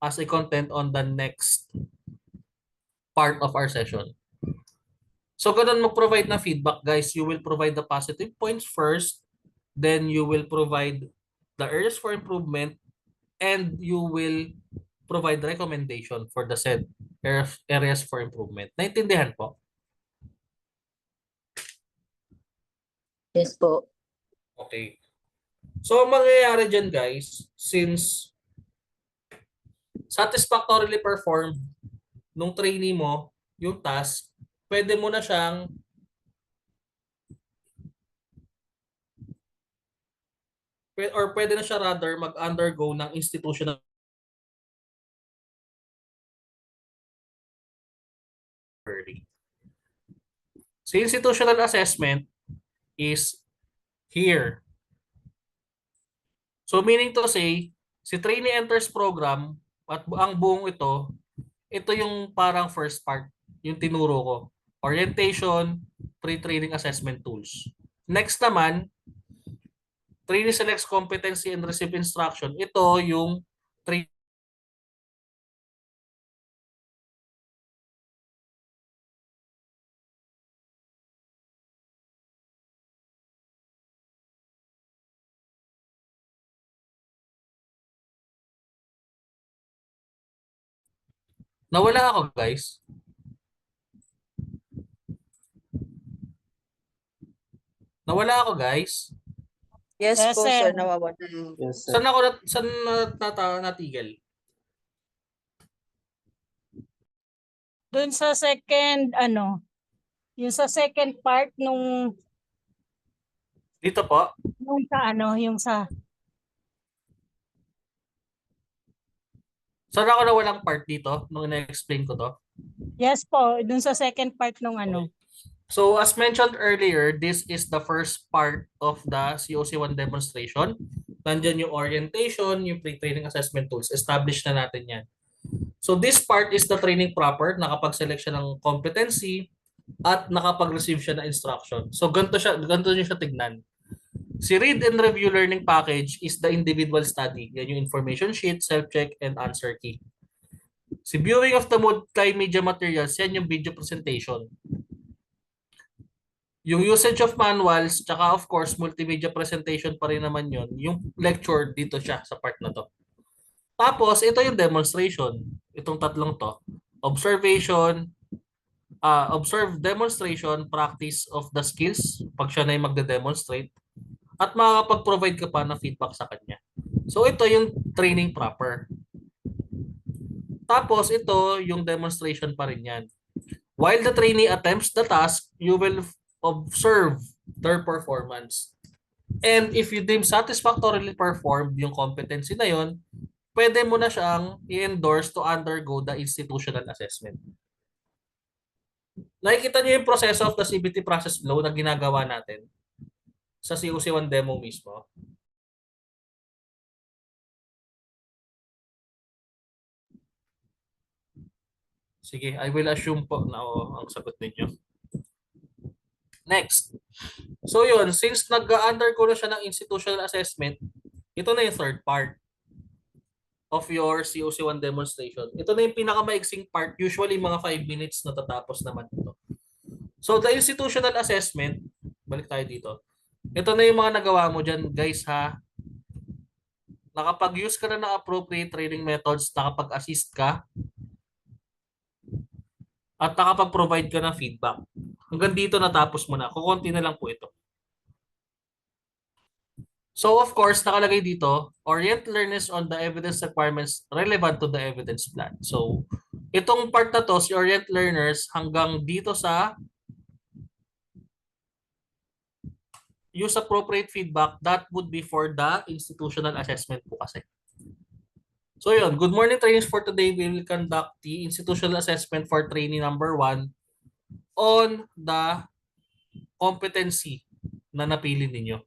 as a content on the next part of our session. So ganun mag-provide na feedback guys. You will provide the positive points first, then you will provide the areas for improvement, and you will provide recommendation for the said areas for improvement. Naintindihan po? Yes po. Okay. So, ang mangyayari dyan guys, since satisfactorily performed nung trainee mo yung task, pwede mo na siyang or pwede na siya rather mag-undergo ng institutional early. So, institutional assessment is here. So meaning to say, si trainee enters program at ang buong ito yung parang first part, yung tinuro ko. Orientation, pre-training assessment tools. Next naman, trainee selects competency and receive instruction. Ito yung training. Nawala ako guys. Nawala ako guys. Yes, Yes, po, sir. sir. Nawawala. Yes, sir. Saan natigil? Doon sa second, yung sa second part Dito po. yung sa, Saan ako nawalang part dito nung ina-explain ko to? yes po, doon sa second part So as mentioned earlier, this is the first part of the COC1 demonstration. Nandiyan yung orientation, yung pre-training assessment tools. Establish na natin yan. So this part is the training proper, nakapag-select siya ng competency at nakapag-receive siya ng instruction. So ganito niyo siya tignan. Si Read and Review Learning Package is the individual study. Yan yung information sheet, self-check, and answer key. Si Viewing of the Multimedia Materials, yan yung video presentation. Yung usage of manuals, tsaka of course, multimedia presentation pa rin naman yun. Yung lecture, dito siya sa part na to. Tapos, ito yung demonstration. Itong tatlong to. Observation, observe, demonstration, practice of the skills, pag siya na yung magde-demonstrate, at makakapag-provide ka pa ng feedback sa kanya. So, ito yung training proper. Tapos, ito yung demonstration pa rin yan. While the trainee attempts the task, you will observe their performance. And if you deem satisfactorily performed yung competency na yon, pwede mo na siyang i-endorse to undergo the institutional assessment. Nakikita niyo yung proseso of the CBT process flow na ginagawa natin sa COC1 demo mismo. Sige, I will assume po na ang sagot ninyo. Next. So yun, since nag-undergo na siya ng institutional assessment, ito na yung third part of your COC1 demonstration. Ito na yung pinakamaiksing part. Usually mga 5 minutes natatapos naman ito. So the institutional assessment, balik tayo dito. Ito na yung mga nagawa mo dyan, guys, ha. Nakapag-use ka na ng appropriate training methods, nakapag-assist ka, at nakapag-provide ka ng feedback. Hanggang dito natapos mo na. Kukunti na lang po ito. So of course, nakalagay dito, orient learners on the evidence requirements relevant to the evidence plan. So itong part na to, si orient learners hanggang dito sa use appropriate feedback, that would be for the institutional assessment po kasi. So yun, good morning trainees. For today, we will conduct the institutional assessment for trainee number 1 on the competency na napili ninyo.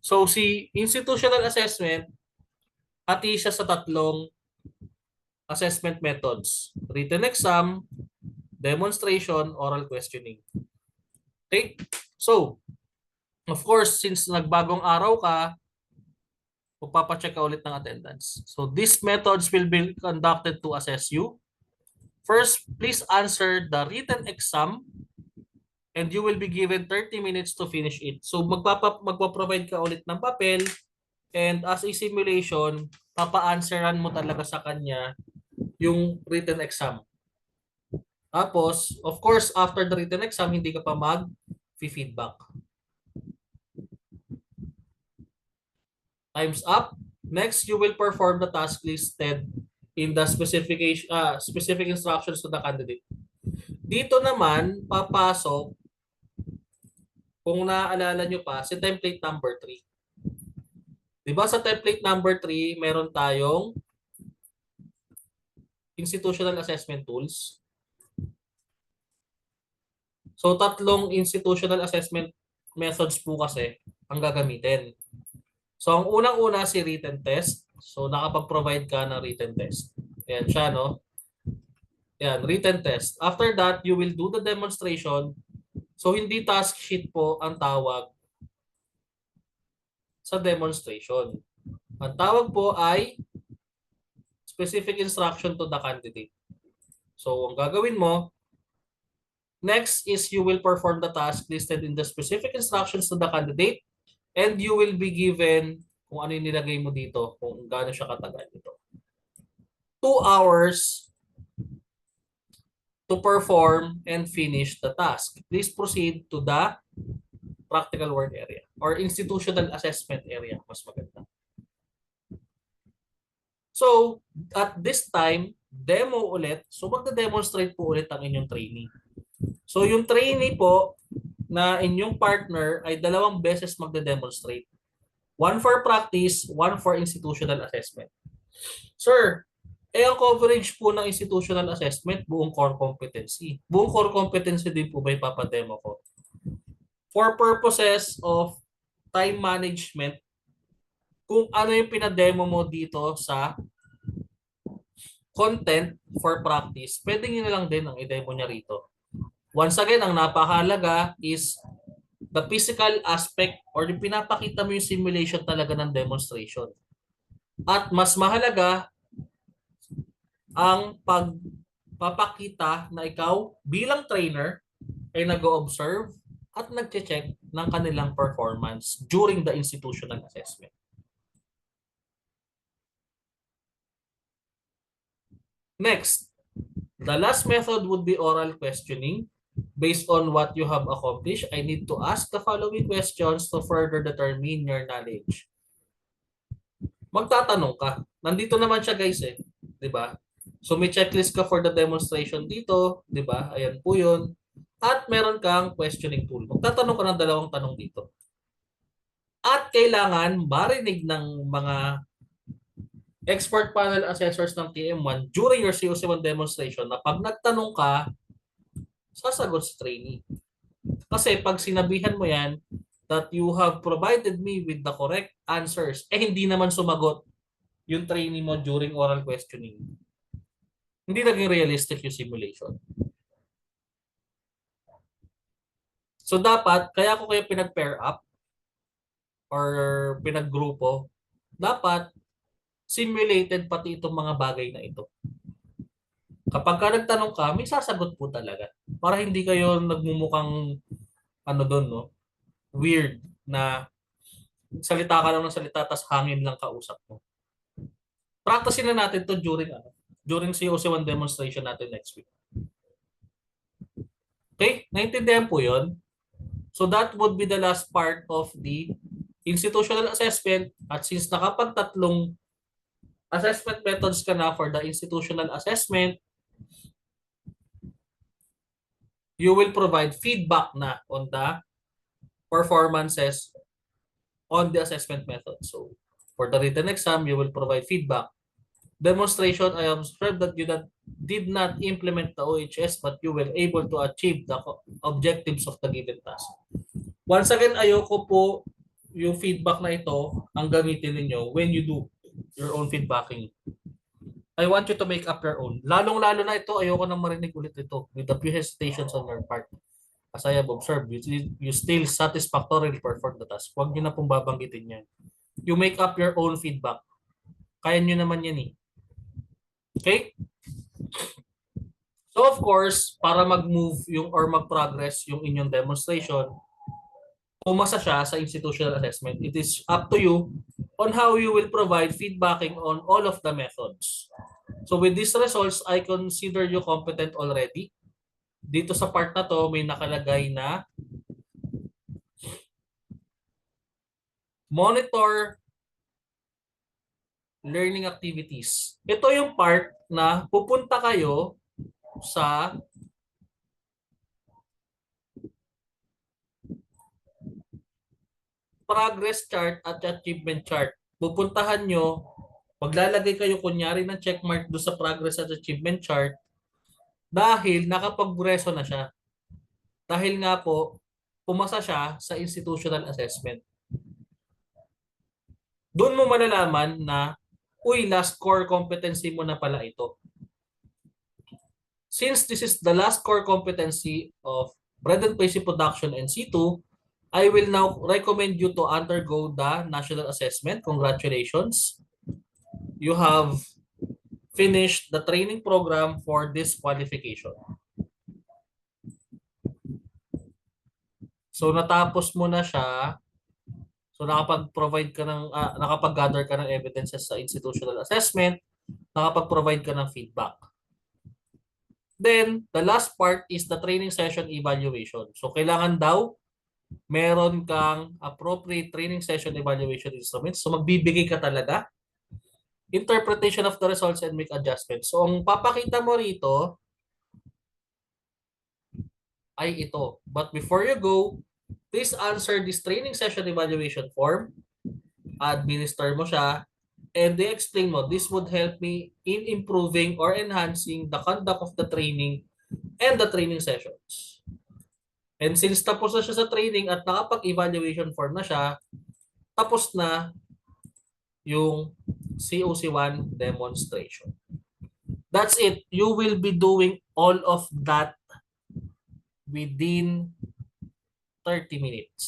So si institutional assessment, hati siya sa tatlong assessment methods. Written exam, demonstration, oral questioning. Okay? So, of course, since nagbagong araw ka, magpapacheck ka ulit ng attendance. So these methods will be conducted to assess you. First, please answer the written exam and you will be given 30 minutes to finish it. So magpa-provide ka ulit ng papel and as a simulation, papa-answeran mo talaga sa kanya yung written exam. Tapos, of course, after the written exam, hindi ka pa mag-feedback. Time's up. Next, you will perform the task listed in the specific instructions to the candidate. Dito naman, papasok, kung naaalala nyo pa, si template number 3. Diba sa template number 3, meron tayong institutional assessment tools. So, tatlong institutional assessment methods po kasi ang gagamitin. So, ang unang-una si written test. So, nakapag-provide ka ng written test. Ayan siya, no? Ayan, written test. After that, you will do the demonstration. So, hindi task sheet po ang tawag sa demonstration. Ang tawag po ay specific instruction to the candidate. So, ang gagawin mo, next is you will perform the task listed in the specific instructions to the candidate and you will be given kung ano yung nilagay mo dito, kung gaano siya katagal dito. 2 hours to perform and finish the task. Please proceed to the practical work area or institutional assessment area. Mas maganda. So, at this time, demo ulit. So, magda-demonstrate po ulit ang inyong trainee. So, yung trainee po na inyong partner ay 2 beses magda-demonstrate. 1 for practice, 1 for institutional assessment. Sir, ang coverage po ng institutional assessment, buong core competency. Buong core competency din po ba ipapademo ko? For purposes of time management, kung ano yung pinademo mo dito sa content for practice, pwede nyo na lang din ang i-demo niya rito. Once again, ang napakahalaga is the physical aspect or yung pinapakita mo yung simulation talaga ng demonstration. At mas mahalaga, ang pagpapakita na ikaw bilang trainer ay nag-observe at nag-check ng kanilang performance during the institutional assessment. Next, the last method would be oral questioning. Based on what you have accomplished, I need to ask the following questions to further determine your knowledge. Magtatanong ka. Nandito naman siya guys eh. 'Di ba? So may checklist ka for the demonstration dito. 'Di ba? Ayan po yun. At meron kang questioning tool. Magtatanong ka ng dalawang tanong dito. At kailangan marinig ng mga expert panel assessors ng TM1 during your COC1 demonstration na pag nagtanong ka, sasagot si trainee. Kasi pag sinabihan mo yan that you have provided me with the correct answers, hindi naman sumagot yung trainee mo during oral questioning. Hindi naging realistic yung simulation. So dapat, kaya ko kayo pinag-pair up or pinag-grupo, dapat simulated pati itong mga bagay na ito. Kapag ka nagtanong ka, may sasagot po talaga. Para hindi kayo nagmumukhang no? Weird na salita ka lang ng salita tas hangin lang kausap mo. Practicein na natin to during COC1 demonstration natin next week. Okay? Naintindihan po yun? So that would be the last part of the institutional assessment. At since nakapagtatlong assessment methods ka na for the institutional assessment, you will provide feedback na on the performances on the assessment method. So, for the written exam, you will provide feedback. Demonstration, I observed that you did not implement the OHS but you were able to achieve the objectives of the given task. Once again, ayoko po yung feedback na ito ang gamitin ninyo when you do your own feedbacking. I want you to make up your own. Lalong-lalo na ito, ayoko nang marinig ulit ito with a few hesitations on your part. As I have observed, you still satisfactorily perform the task. Huwag nyo na pong babanggitin yan. You make up your own feedback. Kaya nyo naman yan eh. Okay? So of course, para mag-move yung or mag-progress yung inyong demonstration, pumasa siya sa institutional assessment. It is up to you on how you will provide feedbacking on all of the methods. So with these results, I consider you competent already. Dito sa part na to, may nakalagay na monitor learning activities. Ito yung part na pupunta kayo sa progress chart at achievement chart. Pupuntahan nyo, maglalagay kayo kunyari ng checkmark doon sa progress at achievement chart dahil nakapag-progreso na siya. Dahil nga po, pumasa siya sa institutional assessment. Doon mo malalaman na, last core competency mo na pala ito. Since this is the last core competency of bread and pastry production and C2, I will now recommend you to undergo the national assessment. Congratulations. You have finished the training program for this qualification. So natapos mo na siya. So nakapag-provide ka ng nakapag-gather ka ng evidences sa institutional assessment, nakapag-provide ka ng feedback. Then the last part is the training session evaluation. So kailangan daw meron kang appropriate training session evaluation instruments. So magbibigay ka talaga. Interpretation of the results and make adjustments. So ang papakita mo rito ay ito. But before you go, please answer this training session evaluation form. Administer mo siya. And they explain mo, this would help me in improving or enhancing the conduct of the training and the training sessions. And since tapos na siya sa training at nakapag-evaluation form na siya, tapos na yung COC1 demonstration. That's it. You will be doing all of that within 30 minutes.